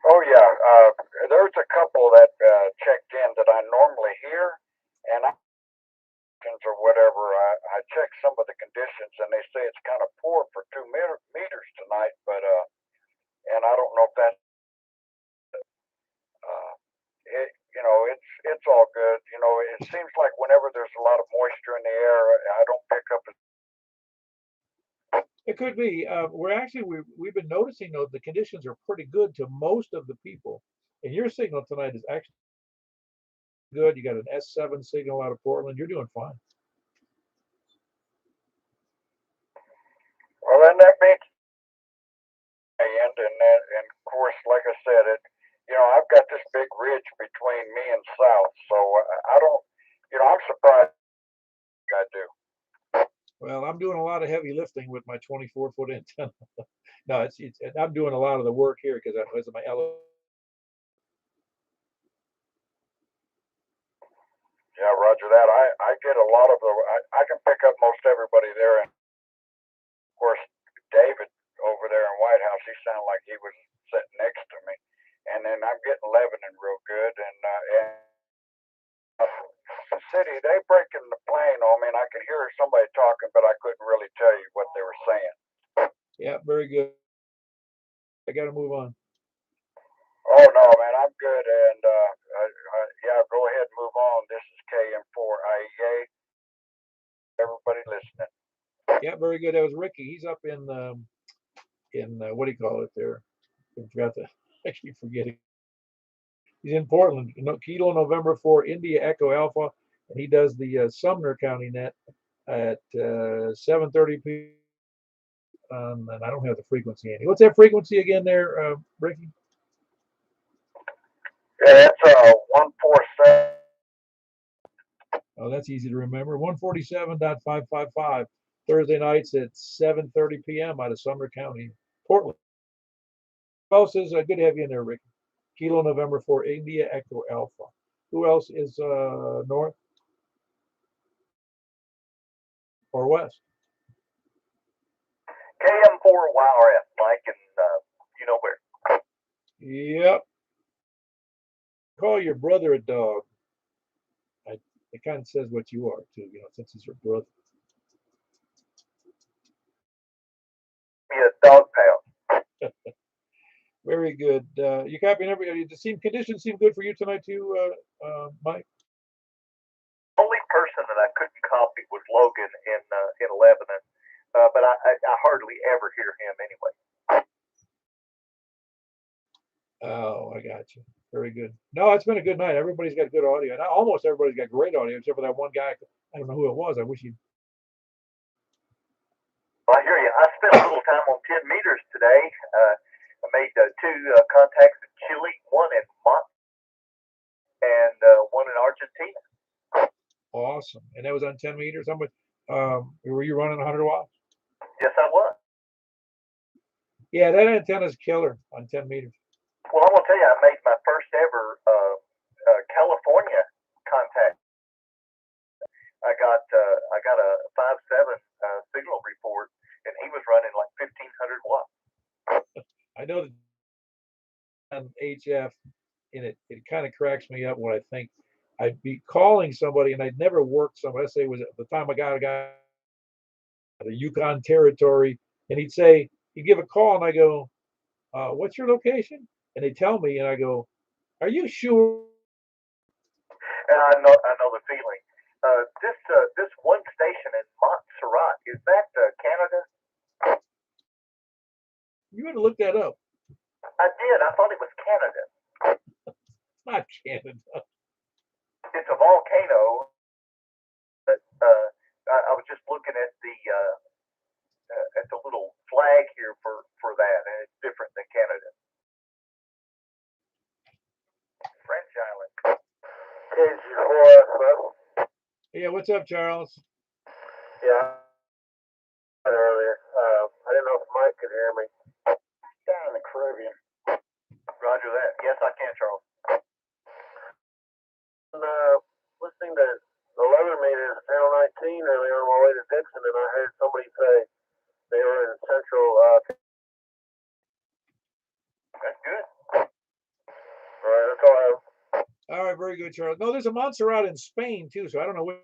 Oh yeah, there's a couple that checked in that I normally hear, and or whatever. I checked some of the conditions, and they say it's kind of poor for 2 meters tonight, but and I don't know if that it's all good. You know, it seems like whenever there's a lot of moisture in the air, I don't pick up. It could be. We've been noticing though the conditions are pretty good to most of the people, and your signal tonight is actually good. You got an S7 signal out of Portland. You're doing fine. Well, then that beats and of course, like I said, I've got this big ridge between me and south, so I don't, I'm surprised I do. Well, I'm doing a lot of heavy lifting with my 24-foot antenna. No, I'm doing a lot of the work here because of my elevator. Yeah, Roger that. I get a lot of I can pick up most everybody there, and of course, David over there in White House, he sounded like he was sitting next to me, and then I'm getting Lebanon real good, and the city, they breaking the plane on me, and I could hear somebody talking, but I couldn't really tell you what they were saying. Yeah, very good. I got to move on. Oh no, man, I'm good, and yeah, go ahead and move on. This is KM4 IEA. Everybody listening. Yeah, very good. That was Ricky. He's up in what do you call it there? I keep forgetting. He's in Portland. Kilo November 4 India Echo Alpha, and he does the Sumner County net at 7:30 p.m. and I don't have the frequency handy. What's that frequency again there, Ricky? Yeah, that's 147. Oh, that's easy to remember. 147.555. Thursday nights at 7:30 p.m. out of Sumner County, Portland. Who else is good to have you in there, Ricky? Kilo November 4 India Echo Alpha. Who else is north or west? KM4YRF, Mike, and you know where. Yep. Call your brother a dog. It kind of says what you are too, since he's your brother. Be a dog pound. Very good. You copying everybody? The conditions seem good for you tonight too, Mike. Only person that I couldn't copy was Logan in Lebanon, but I hardly ever hear him anyway. Oh, I got you. Very good. No, it's been a good night. Everybody's got good audio. And almost everybody's got great audio, except for that one guy. I don't know who it was. I wish he. Well, I hear you. I spent a little time on 10 meters today. I made 2 contacts in Chile, one in Mt and one in Argentina. Awesome. And that was on 10 meters. How much? Were you running 100 watts? Yes, I was. Yeah, that antenna's killer on 10 meters. Well, I'm gonna tell you, I made my first ever California contact. I got a 5.7 signal report, and he was running like 1,500 watts. I know that on HF, and it kind of cracks me up when I think I'd be calling somebody and I'd never worked somebody. Let's say it was at the time I got a guy the Yukon Territory, and he'd give a call, and I go, "What's your location?" And they tell me, and I go, "Are you sure?" And I know the feeling. This one station in Montserrat, is that Canada? You had to look that up. I did. I thought it was Canada. It's not Canada. It's a volcano. But I was just looking at the little flag here for that, and it's different than Canada. French Island. Yeah, what's up, Charles? Yeah, earlier. I didn't know if Mike could hear me. Down in the Caribbean. Roger that. Yes, I can, Charles. Listening to the weather meter at Channel 19 earlier on my way to Dixon, and I heard somebody say they were in Central. That's good. All right, that's all I have. All right, very good, Charles. No, there's a Montserrat in Spain too, so I don't know what.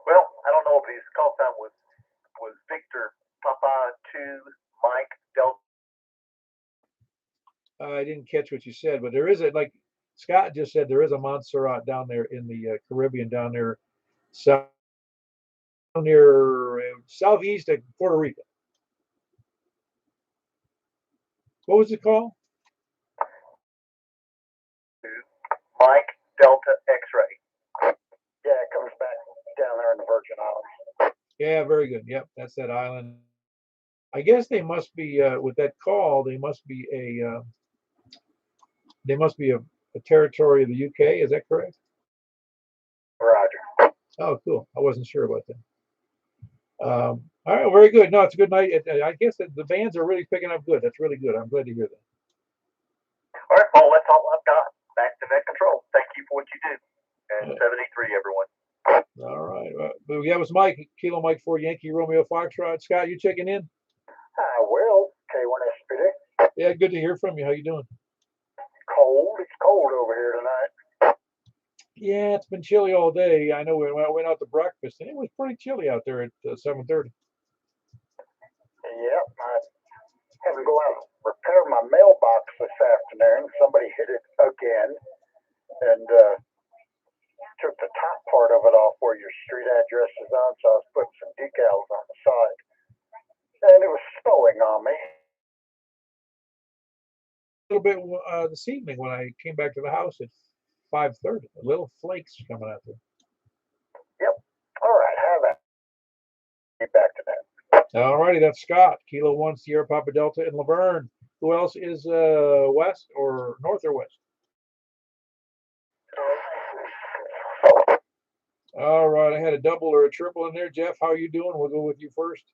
Well, I don't know if his call sign was Victor Papa 2 Mike Delta. I didn't catch what you said, but there is like Scott just said, there is a Montserrat down there in the Caribbean, down there near southeast of Puerto Rico. What was it called? Mike Delta X-ray. Yeah, it comes back down there in the Virgin Islands. Yeah, very good. Yep, that's that island. I guess they must be with that call. They must be a territory of the UK. Is that correct? Roger. Oh, cool. I wasn't sure about that. All right, very good. No, it's a good night. I guess that the bands are really picking up good. That's really good. I'm glad to hear that. All right, Paul, that's all I've got. Back to net control. Thank you for what you do. And 73, everyone. All right. That was Mike, Kilo Mike 4 Yankee Romeo Foxtrot. Scott, you checking in? I will. K1SPD. Yeah, good to hear from you. How you doing? Cold. It's cold over here tonight. Yeah, it's been chilly all day. I know when I went out to breakfast, and it was pretty chilly out there at 7:30. Yep. I had to go out and repair my mailbox this afternoon. Somebody hit it again and took the top part of it off where your street address is on, so I was putting some decals on the side. And it was snowing on me. A little bit this evening when I came back to the house at 5:30. Little flakes coming out there. Yep. All right. Have that. back to that. All righty, that's Scott, Kilo 1 Sierra Papa Delta in Laverne. Who else is west or north or west? All right, I had a double or a triple in there. Jeff, how are you doing? We'll go with you first.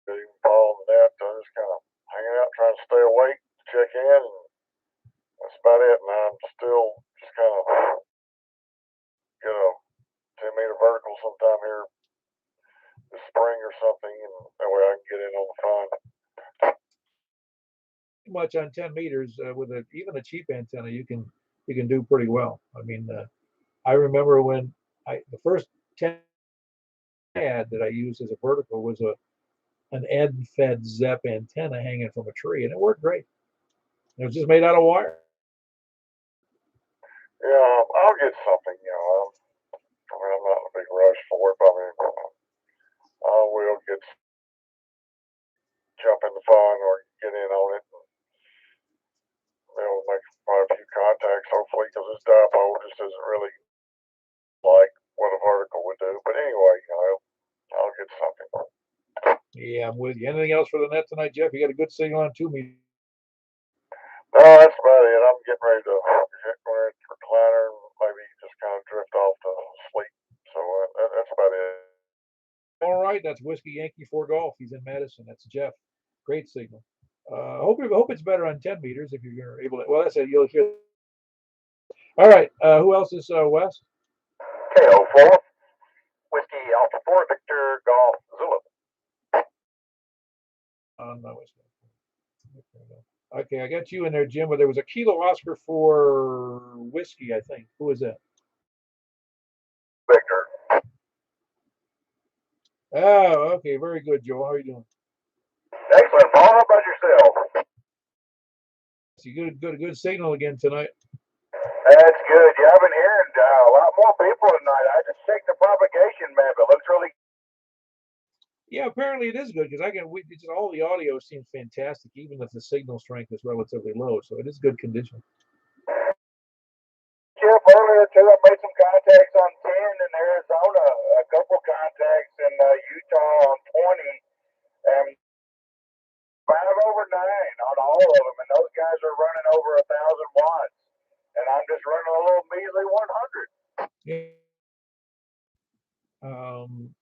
Even following that, just kind of hanging out, trying to stay awake, check in, and that's about it. And I'm still just kind of get a 10-meter vertical sometime here this spring or something, and that way I can get in on the fun. Much on 10 meters with even a cheap antenna, you can do pretty well. I mean, I remember when the first 10 ad that I used as a vertical was an end-fed ZEP antenna hanging from a tree, and it worked great. It was just made out of wire. Yeah, I'll get something, I mean, I'm not in a big rush for it, but I mean, I will jump in the fun or get in on it. And be able to make quite a few contacts, hopefully, because this dipole just isn't really like what a vertical would do. But anyway, I'll get something. Yeah, I'm with you. Anything else for the net tonight, Jeff? You got a good signal on 2 meters. No, that's about it. I'm getting ready to recliner and maybe just kind of drift off to sleep. So that's about it. All right, that's Whiskey Yankee 4 Golf. He's in Madison. That's Jeff. Great signal. Hope it's better on 10 meters if you're able to. Well, that's it. You'll hear. All right. Who else is west? KO4, Whiskey Alpha 4, Victor Golf Zulu. No, okay, I got you in there, Jim. But there was a Kilo Oscar for Whiskey, I think. Who is that? Victor. Oh, okay. Very good, Joe. How are you doing? Excellent, Paul. How about yourself? You good signal again tonight. That's good. Yeah, I've been hearing a lot more people tonight. I just checked the propagation map. It looks really. Yeah, apparently it is good because all the audio seems fantastic, even if the signal strength is relatively low. So it is good condition. Chip, earlier too, I made some contacts on 10 in Arizona, a couple contacts in Utah on 20, and 5 over 9 on all of them. And those guys are running over 1,000 watts, and I'm just running a little measly 100. Yeah.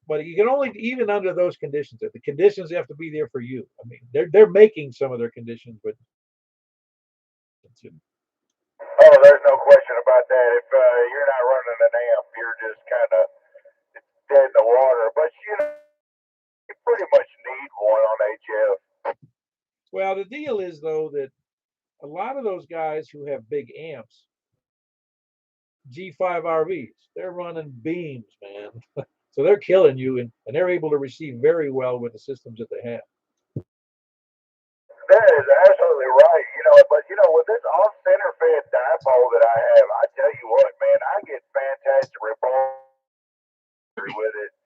But you can only, even under those conditions, the conditions have to be there for you. I mean, they're making some of their conditions, but oh, there's no question about that. If you're not running an amp, you're just kind of dead in the water. But you pretty much need one on HF. Well, the deal is though that a lot of those guys who have big amps, G5 RVs, they're running beams, man. So they're killing you, and they're able to receive very well with the systems that they have. That is absolutely right. But with this off-center fed dipole that I have, I tell you what, man, I get fantastic report with it,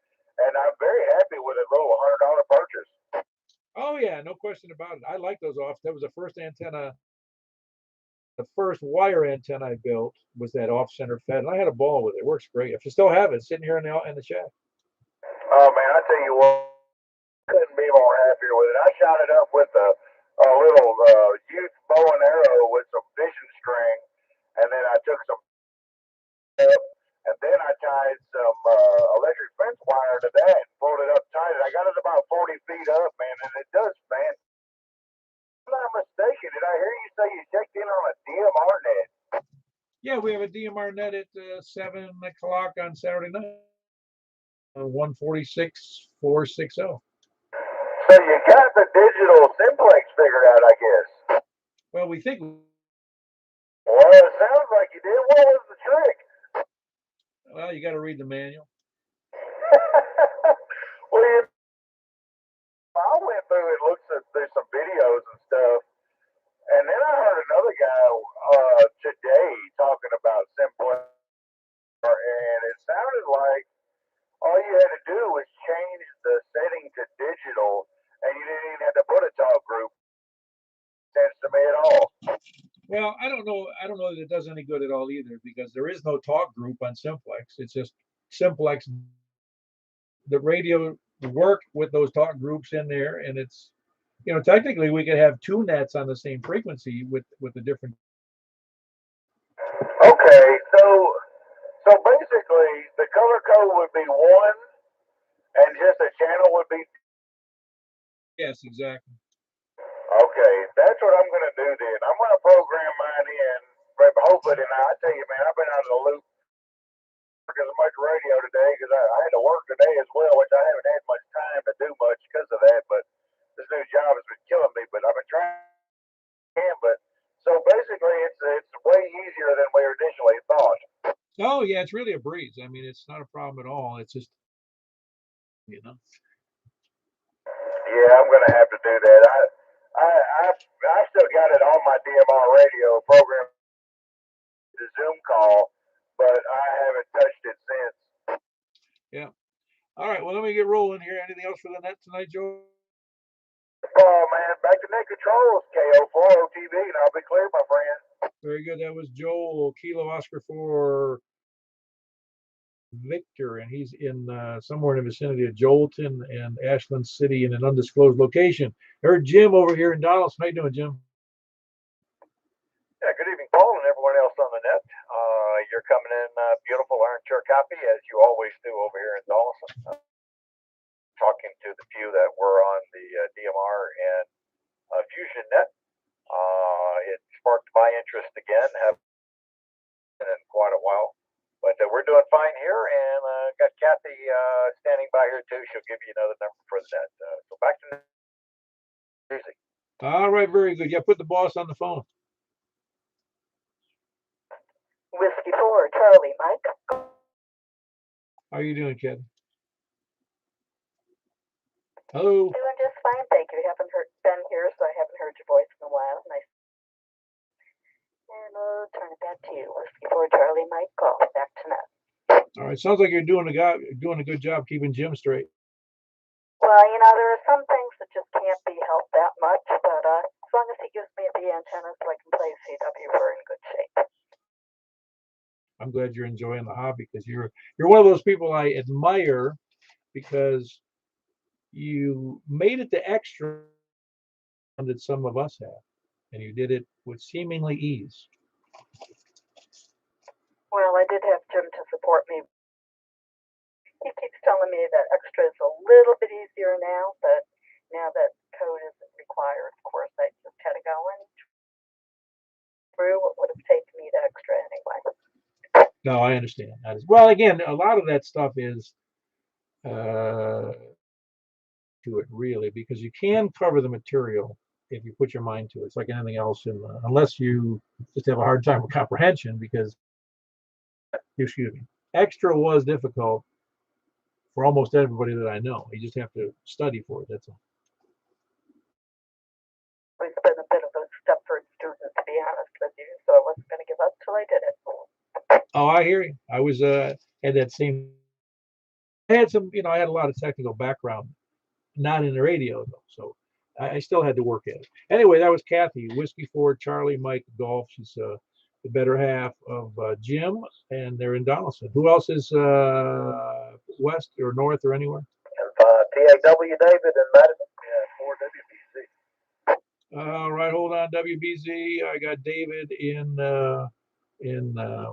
and I'm very happy with a little $100 purchase. Oh yeah, no question about it. I like those off. That was the first antenna. The first wire antenna I built was that off-center fed, and I had a ball with it. It works great. If you still have it, sitting here in the shack. Oh man, I tell you what, couldn't be more happier with it. I shot it up with a little youth bow and arrow with some fishing string, and then I took some up, and then I tied some electric fence wire to that and pulled it up tight. And I got it about 40 feet up, man, and it does, man. If I'm not mistaken, did I hear you say you checked in on a DMR net? Yeah, we have a DMR net at 7 o'clock on Saturday night. 146,460. So you got the digital simplex figured out, I guess. Well, we think. Well, it sounds like you did. What was the trick? Well, you got to read the manual. Well, I went through and looked through some videos and stuff, and then I heard another guy today talking about simplex, and it sounded like all you had to do was change the setting to digital, and you didn't even have to put a talk group. Sense to me at all. Well, I don't know that it does any good at all either, because there is no talk group on Simplex. It's just Simplex the radio work with those talk groups in there, and it's, technically we could have two nets on the same frequency with the different. Okay, so basically the color code would be one, and just a channel would be. Yes, exactly. Okay, that's what I'm gonna do then. I'm gonna program mine in, but hopefully, and I tell you, man, I've been out of the loop because of much radio today because I had to work today as well, which I haven't had much time to do much because of that. But this new job has been killing me. But I've been trying. But so basically, it's way easier than we initially thought. Oh yeah, it's really a breeze. I mean, it's not a problem at all. It's just, Yeah, I'm gonna have to do that. I still got it on my DMR radio program, the Zoom call, but I haven't touched it since. Yeah. All right. Well, let me get rolling here. Anything else for the net tonight, Joe? Oh man, back to net controls, KO4 OTV, and I'll be clear, my friend. Very good. That was Joel, Kilo Oscar for Victor, and he's in somewhere in the vicinity of Joelton and Ashland City in an undisclosed location. Heard Jim over here in Donaldson. How you doing, Jim? Yeah, good evening, Paul, and everyone else on the net. You're coming in beautiful, earned your copy, as you always do over here in Donaldson. Talking to the few that were on the DMR and Fusion Net. It sparked my interest again, have been in quite a while. But we're doing fine here, and got Kathy standing by here too. She'll give you another number for the net. So back to music. All right, very good. Yeah, put the boss on the phone. Whiskey 4, Charlie, Mike. How you doing, Kevin? Hello. Doing just fine, thank you. Haven't been here, so I haven't heard your voice in a while. Nice. And turn it back to you. Whiskey 4, Charlie, Mike. Call back to net. All right. Sounds like you're doing a good job keeping Jim straight. Well, there are some things that just can't be helped that much, but as long as he gives me the antenna so I can play CW, we're in good shape. I'm glad you're enjoying the hobby because you're one of those people I admire because you made it the extra that some of us have, and you did it with seemingly ease. Well, I did have Jim to support me. He keeps telling me that extra is a little bit easier now, but now that code isn't required, of course, I just had to go in through what would have taken me to extra anyway. No, I understand. Well, again, a lot of that stuff is to it really, because you can cover the material if you put your mind to it. It's like anything else, unless you just have a hard time with comprehension, because, excuse me, extra was difficult for almost everybody that I know. You just have to study for it, that's all. It's been a bit of a Stepford student, to be honest with you, so I wasn't going to give up till I did it. Oh, I hear you. I was had that same. I had some, I had a lot of technical background, not in the radio though, so I still had to work at it. Anyway, that was Kathy, Whiskey 4, Charlie, Mike, Golf. She's the better half of Jim, and they're in Donaldson. Who else is west or north or anywhere? TAW David and Madison. Yeah, 4 WBC. All right, hold on, WBZ. I got David in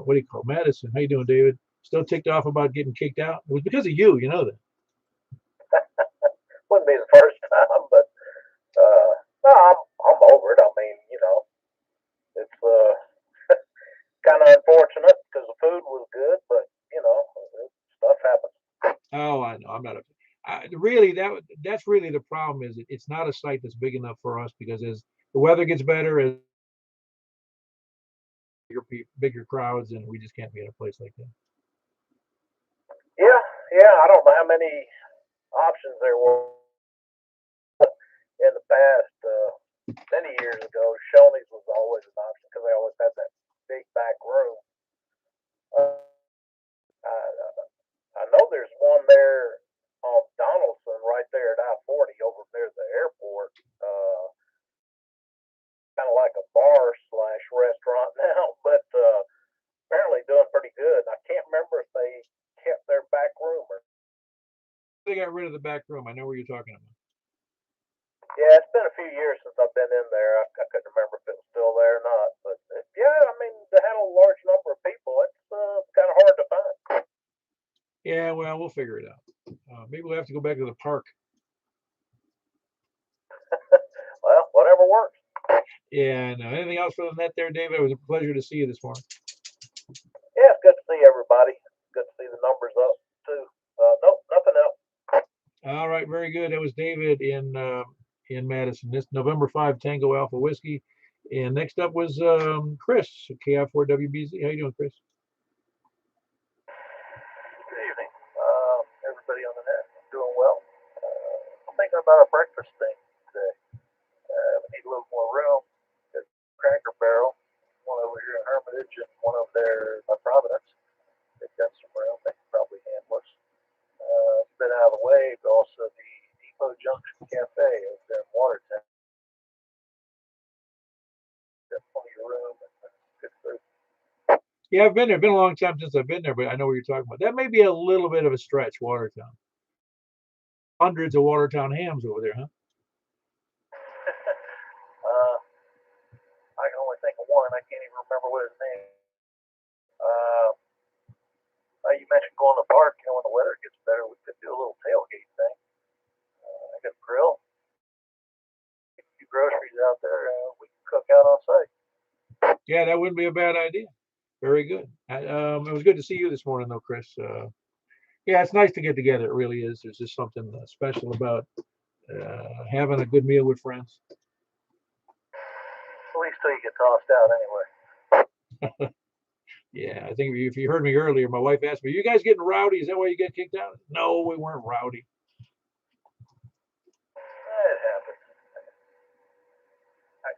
what do you call Madison? How you doing, David? Still ticked off about getting kicked out? It was because of you, you know that. Wouldn't be the first time, but no, I'm over it. I mean, it's kind of unfortunate because the food was good, but stuff happens. Oh, I know. I'm not. Really, that's really the problem. Is it's not a site that's big enough for us, because as the weather gets better, as bigger crowds, and we just can't be in a place like that. Yeah. I don't know how many options there were in the past. Many years ago, Shoney's was always an option because they always had that big back room. I know there's one there on Donaldson, right there at I-40, over near the airport. Kind of like a bar / restaurant now, but apparently doing pretty good. I can't remember if they kept their back room or. They got rid of the back room. I know where you're talking about. Yeah, it's been a few years since I've been in there. I couldn't remember if it was still there or not. But yeah, I mean, to handle a large number of people, it's kind of hard to find. Yeah, well, we'll figure it out. Maybe we'll have to go back to the park. Well, whatever works. Yeah, no. Anything else for the net there, David? It was a pleasure to see you this morning. Yeah, it's good to see everybody. Good to see the numbers up too. Nope, nothing else. All right, very good. That was David in Madison. This November 5 Tango Alpha Whiskey. And next up was Chris, KI4WBZ. How you doing, Chris? Good evening. Everybody on the net doing well. I'm thinking about a breakfast thing today. We need a little more room. There's Cracker Barrel, one over here in Hermitage and one over there by Providence. They've got some room. They can probably handle us. It's been out of the way, but also the Depot Junction Cafe over there in Watertown. Got plenty of room and good food. Yeah, I've been there. Been a long time since I've been there, but I know what you're talking about. That may be a little bit of a stretch, Watertown. Hundreds of Watertown hams over there, huh? I can only think of one. I can't even remember what his name is. You mentioned going to the park. When the weather gets better, we could do a little tailgate thing. I got a grill. Get a few groceries out there. We can cook out on site. Yeah, that wouldn't be a bad idea. Very good. It was good to see you this morning, though, Chris. Yeah, it's nice to get together. It really is. There's just something special about having a good meal with friends. At least till you get tossed out anyway. Yeah, I think if you heard me earlier, my wife asked me, "You guys getting rowdy? Is that why you get kicked out?" No, we weren't rowdy. It happens. I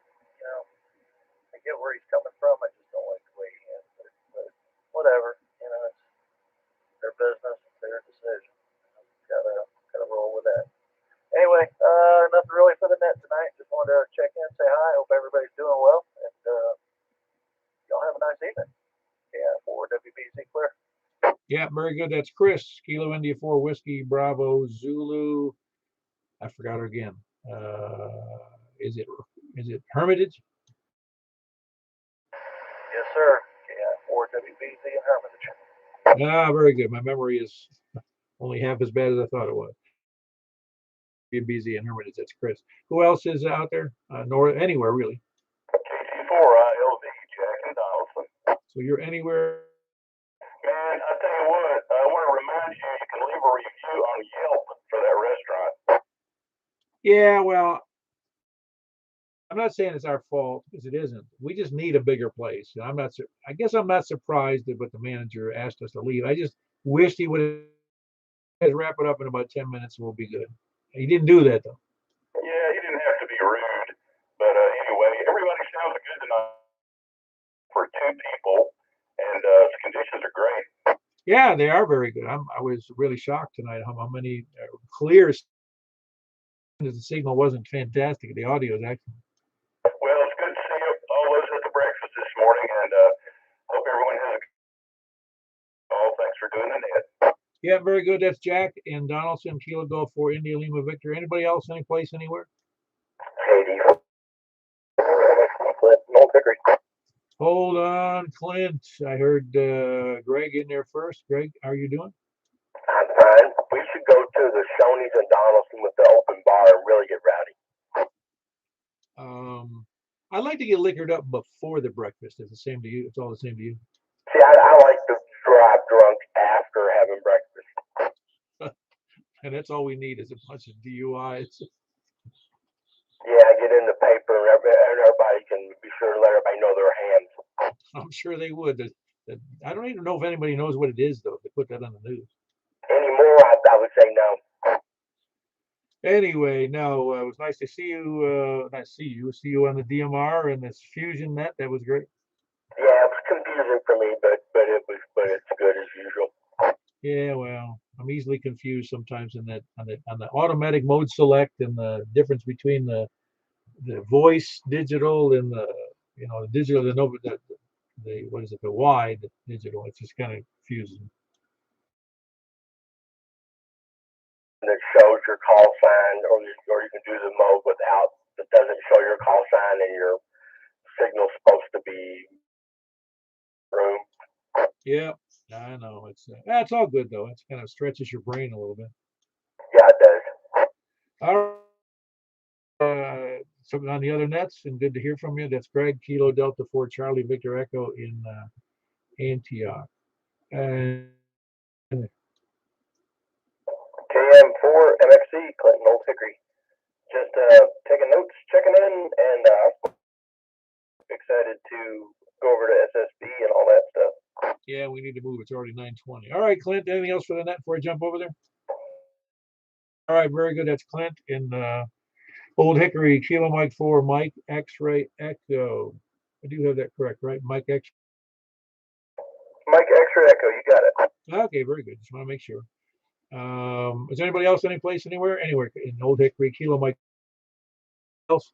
get where he's coming from. I just don't like the way he handles it. But whatever. It's their business, it's their decision. Gotta roll with that. Anyway, nothing really for the net tonight. Just wanted to check in, say hi. Hope everybody's doing well, and y'all have a nice evening. Yeah, for WBZ Clear. Yeah, very good. That's Chris, Kilo India 4 Whiskey Bravo Zulu. I forgot her again. Is it Hermitage? Yes, sir. Yeah, for WBZ in Hermitage. Ah, very good. My memory is only half as bad as I thought it was. WBZ and Hermitage. That's Chris. Who else is out there? Anywhere really. KT4 LV, Jack and Donaldson. So you're anywhere. Man, I tell you what, I want to remind you, you can leave a review on Yelp for that restaurant. Yeah, well, I'm not saying it's our fault because it isn't. We just need a bigger place. I guess I'm not surprised that what the manager asked us to leave. I just wished he would have wrap it up in about 10 minutes and we'll be good. He didn't do that though. Yeah, he didn't have to be rude. But anyway, everybody sounds good tonight for two people, and the conditions are great. Yeah, they are very good. I was really shocked tonight how many clear. The signal wasn't fantastic. The audio is excellent. Well, it's good to see all those at the breakfast this morning, and hope everyone has a good. Oh, thanks for doing the net. Yeah, very good. That's Jack and Donaldson, Kilo Golf for India Lima Victor. Anybody else, any place, anywhere? Katie. No Hickory. Hold on, Clint. I heard Greg in there first. Greg, how are you doing? I'm fine. We should go to the Shoney's and Donaldson with the open bar and really get rowdy. I'd like to get liquored up before the breakfast. It's the same to you. It's all the same to you. See, I like to drive drunk after having breakfast. And that's all we need is a bunch of DUIs. Yeah, get in the paper and everybody can be sure to let everybody know their hands. I'm sure they would. I don't even know if anybody knows what it is, though, to put that on the news. Anymore, I would say no. Anyway, no, it was nice to see you. See you on the DMR and this Fusion Net. That was great. Yeah, it was confusing for me, but it's good as usual. Yeah, well, I'm easily confused sometimes on the automatic mode select and the difference between the voice digital and the digital the what is it, the wide digital. It's just kind of confusing. The your call sign, or you can do the mode without, it doesn't show your call sign and your signal's supposed to be room. Yeah, I know. It's all good though. It kind of stretches your brain a little bit. Yeah, it does. All right. Something on the other nets, and good to hear from you. That's Greg, Kilo Delta 4 Charlie Victor Echo in Antioch. And KM4 MXC, Clinton Old Hickory. Just taking notes, checking in, and excited to go over to SSB and all that stuff. yeah, we need to move. It's already 9:20. All right, Clint, anything else for the net before I jump over there? All right, very good. That's Clint in Old Hickory, Kilo Mike 4, Mike X-Ray Echo. I do have that correct, right? Mike X. Mike X-Ray Echo, you got it. Okay, very good. Just want to make sure. Is anybody else any place, anywhere? Anywhere in Old Hickory, Kilo Mike else?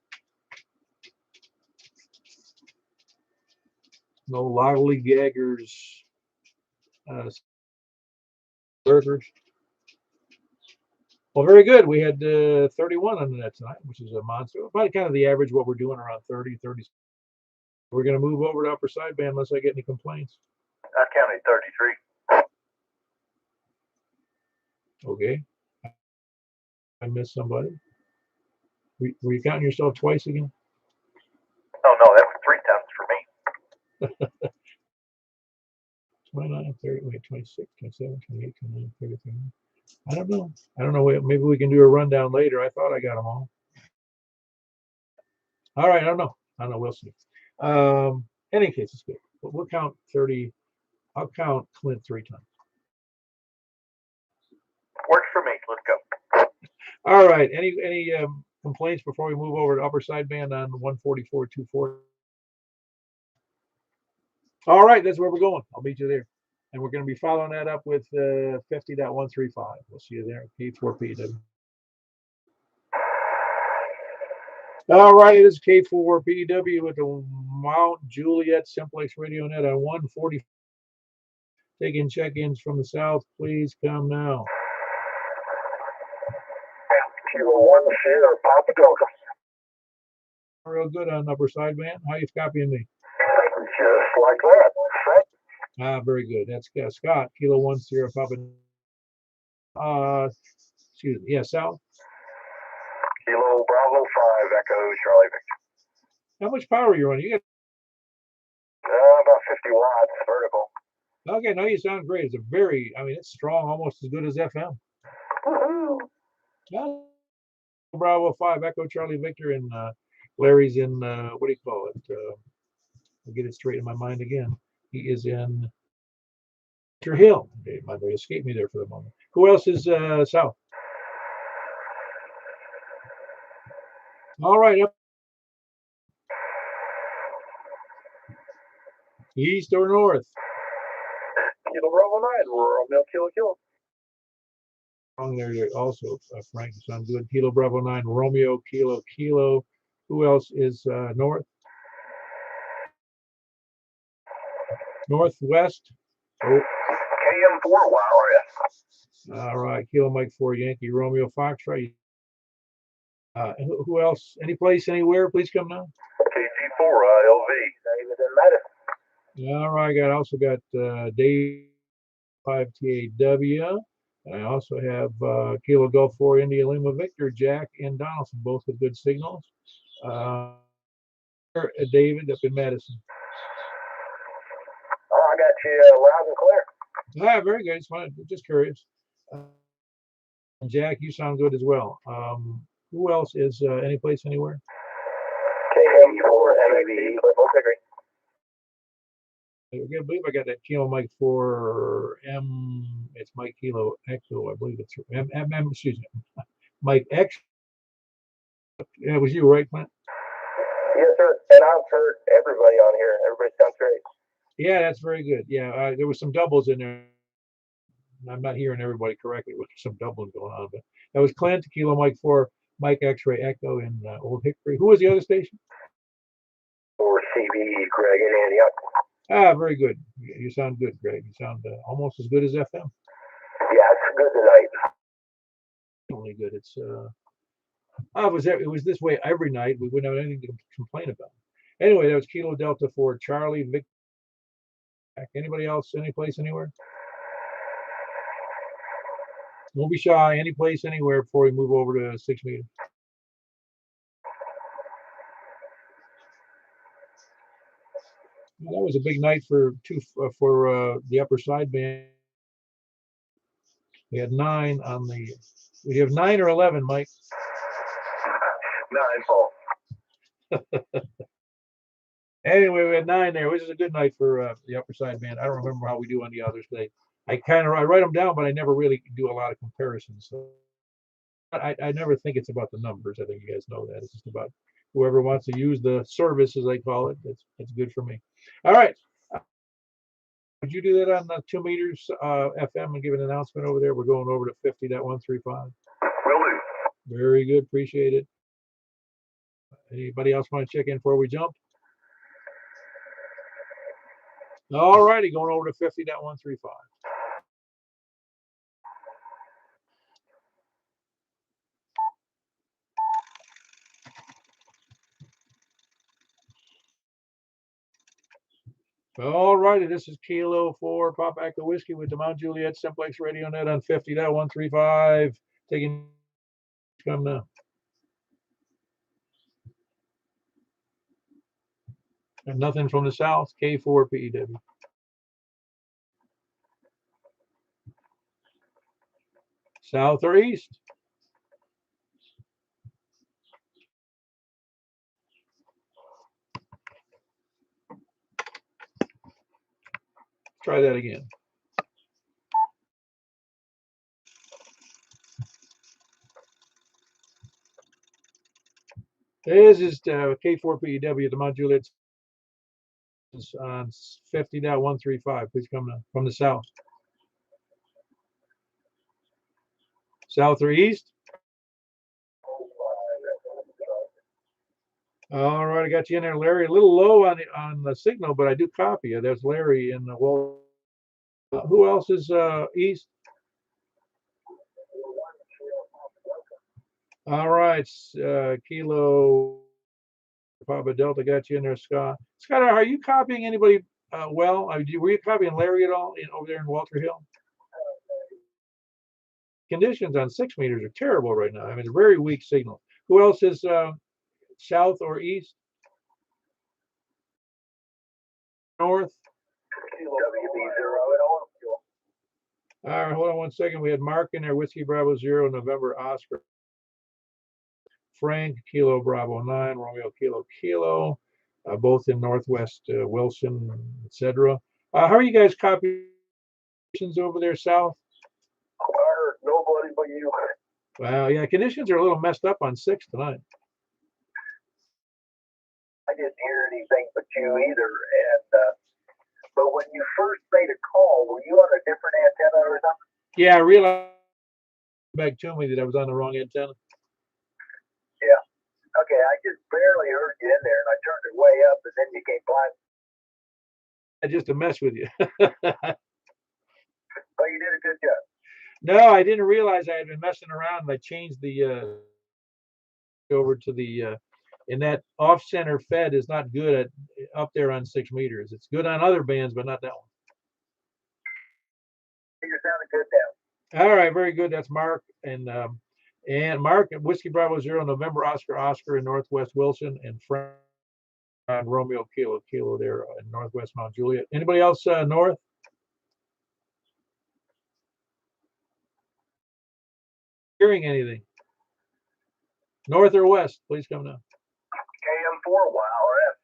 No lollygaggers, burgers. Well, very good. We had 31 on the net tonight, which is a monster. About kind of the average, what we're doing around 30. We're going to move over to upper sideband unless I get any complaints. I counted 33. Okay. I missed somebody. Were you counting yourself twice again? Oh, no, that was 3 times for me. 29, 30, wait, 26, 27, 28, 29, 30, 31. I don't know. Maybe we can do a rundown later. I thought I got them all. All right. I don't know. We'll see. Any case, it's good. But we'll count 30. I'll count Clint 3 times. Works for me. Let's go. All right. Any complaints before we move over to upper sideband on 144.24? All right. That's where we're going. I'll meet you there. And we're going to be following that up with 50.135. We'll see you there. K4PW. All right, it is K4PW with the Mt Juliet Simplex Radio Net on 140. Taking check-ins from the south. Please come now. Kilo 1 Sierra Papa Delta. Real good on upper sideband. How you copying me? Just like that. Very good. That's Scott, Kilo 1 Sierra Papa. Excuse me. Yeah, south. Kilo Bravo 5 Echo Charlie Victor. How much power are you running? You got About 50 watts vertical. okay. No, you sound great. It's strong, almost as good as FM. Woohoo! Yeah. Bravo 5 Echo Charlie Victor, and Larry's in what do you call it? I'll get it straight in my mind again. He is in Victor Hill. My brain escaped me there for the moment. Who else is south? All right, up east or north? Kilo Bravo 9, Romeo Kilo. Wrong there also, Frank. You sound good. Kilo Bravo 9 Romeo Kilo. Who else is north? Northwest. Oh. KM4, wow, All right, Kilo Mike 4 Yankee Romeo Foxtrot. Who else? Any place, anywhere? Please come now. KG4 LV. David and Madison. All right, I also got Dave 5 TAW. And I also have Kilo Golf 4 India Lima Victor, Jack and Donaldson, both with good signals. David up in Madison. Oh, I got you loud and clear. Very good. Just curious. Jack, you sound good as well. Who else is any place, anywhere? KM4 MAB, Cliff Hickory. I believe I got that Kilo Mike 4 M. It's Mike Kilo Echo. I believe it's excuse me, Mike X. Yeah, it was you, right, Clint? Yes, sir. And I've heard everybody on here. Everybody sounds great. Yeah, that's very good. Yeah, there was some doubles in there. I'm not hearing everybody correctly. With some doubling going on, but that was Clint, Kilo Mike 4, Mike X-Ray Echo in Old Hickory. Who was the other station? Or CB, Greg and Andy. Very good. You sound good, Greg. You sound almost as good as FM. Yeah, it's good tonight. only good. It's it was this way every night. We wouldn't have anything to complain about. Anyway, that was Kilo Delta for Charlie Vic. Anybody else? Any place, anywhere? Don't be shy. Any place, anywhere before we move over to 6 meters. Well, that was a big night for the upper sideband. We had 9 on the. We have 9 or 11, Mike. 9, Paul. Anyway, we had 9 there, which is a good night for the upper sideband. I don't remember how we do on the others. I write them down, but I never really do a lot of comparisons. So I never think it's about the numbers. I think you guys know that. It's just about whoever wants to use the service, as they call it. That's good for me. All right. Would you do that on the 2 meters FM and give an announcement over there? We're going over to 50.135. Will do. Very good. Appreciate it. Anybody else want to check in before we jump? All righty, going over to 50.135. All righty, this is Kilo 4 Pop Echo Whiskey with the Mt Juliet Simplex Radio Net on 50.135. Taking come now. And nothing from the south, K4 PEW. South or east? Try that again. This is K4 PEW, the Mt Juliet on 50.135. Please come now from the south. South or east? All right, I got you in there, Larry. A little low on the signal, but I do copy you. There's Larry in the wall. Who else is east? All right, Kilo Papa Delta got you in there, Scott. Scott, are you copying anybody well? Were you copying Larry at all over there in Walter Hill? Conditions on 6 meters are terrible right now. I mean, it's a very weak signal. Who else is south or east? North? All right, hold on one second. We had Mark in there, Whiskey Bravo 0, November Oscar. Frank, Kilo Bravo 9, Romeo Kilo, both in Northwest Wilson, etc. How are you guys copying over there south? I heard nobody but you. Well, yeah, conditions are a little messed up on 6 tonight. I didn't hear anything but you either. And but when you first made a call, were you on a different antenna or something? Yeah, I realized back to me that I was on the wrong antenna. Yeah. Okay, I just barely heard you in there, and I turned it way up, and then you came blind. Just to mess with you. But you did a good job. No, I didn't realize I had been messing around. And I changed the over to the and that off-center fed is not good at up there on 6 meters. It's good on other bands, but not that one. You're sounding good now. All right, very good. That's Mark and Mark at Whiskey Bravo 0, November Oscar in Northwest Wilson, and Frank on Romeo Kilo there in Northwest Mount Juliet. Anybody else north? Hearing anything? North or west? Please come now. KM4 YRF.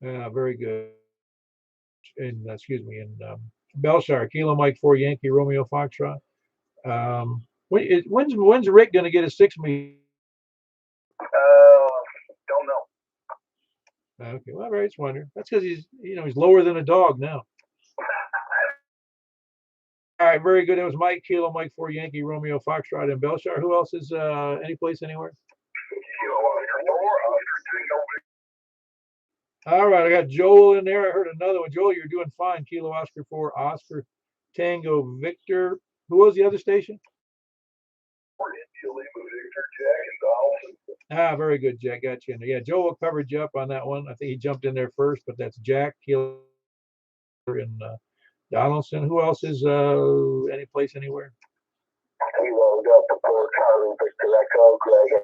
Yeah, very good. And excuse me, in Belshire, Kilo Mike 4 Yankee Romeo Foxtrot. When's Rick going to get a 6 meter? Don't know. Okay, well, I just wondering. That's because he's lower than a dog now. All right, very good. That was Mike Kilo Mike 4 Yankee Romeo Foxtrot in Belshire. Who else is any place anywhere? All right, I got Joel in there. I heard another one. Joel, you're doing fine. Kilo Oscar 4 Oscar Tango Victor. Who was the other station? Ah, very good, Jack. Got you in there. Yeah, Joel covered you up on that one. I think he jumped in there first, but that's Jack Keeler and Donaldson. Who else is any place anywhere? Kilo Delta 4 Charlie Victor Echo, Greg.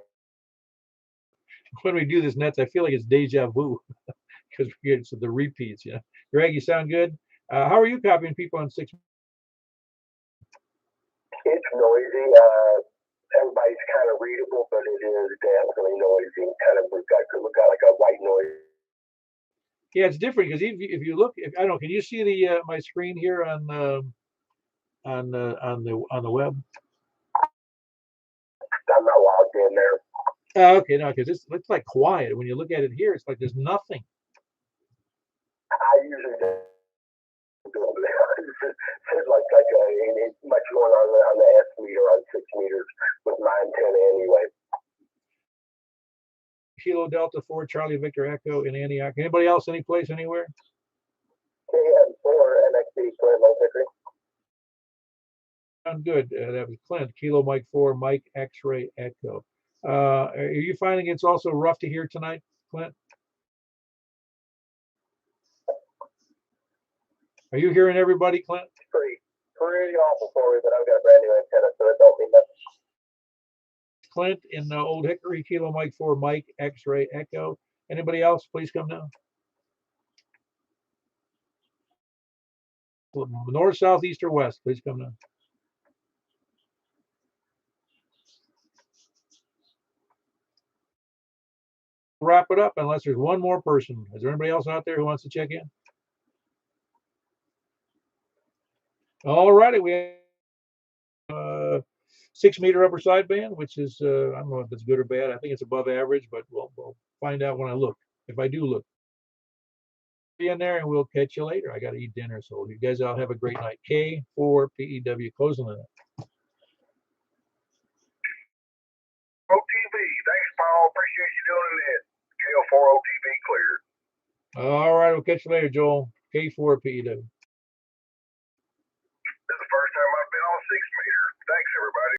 When we do this nets, I feel like it's deja vu because we get the repeats. You know, Greg, you sound good. How are you copying people on 6? It's noisy. Everybody's kind of readable, but it is definitely noisy. Kind of, we've got like a white noise. Yeah, it's different because if you look, I don't know, can you see the my screen here on the web? I'm not logged in there. Okay, no, because it's like quiet. When you look at it here, it's like there's nothing. I usually do it's much going on the S meter on 6 meters with my antenna anyway. Kilo Delta 4 Charlie Victor Echo in Antioch. Anybody else? Any place? Anywhere? KM4 NXT Clint Victory. Sound good. That was Clint. Kilo Mike 4 Mike X-ray Echo. Are you finding it's also rough to hear tonight, Clint? Are you hearing everybody, Clint? Pretty awful for me, but I've got a brand new antenna, so it don't mean nothing. Clint in Old Hickory, Kilo Mike 4 Mike X-ray Echo. Anybody else? Please come down. North, south, east, or west? Please come down. Wrap it up unless there's one more person. Is there anybody else out there who wants to check in? All righty, we have 6 meter upper sideband, which is I don't know if it's good or bad. I think it's above average, but we'll find out when I look. If I do look, be in there, and we'll catch you later. I got to eat dinner, so you guys all have a great night. K4PEW closing the net. OTV, thanks, Paul. Appreciate you doing it. KL4 OTV cleared. All right, we'll catch you later, Joel. K4PEW. This is the first time I've been on 6 meter. Thanks, everybody.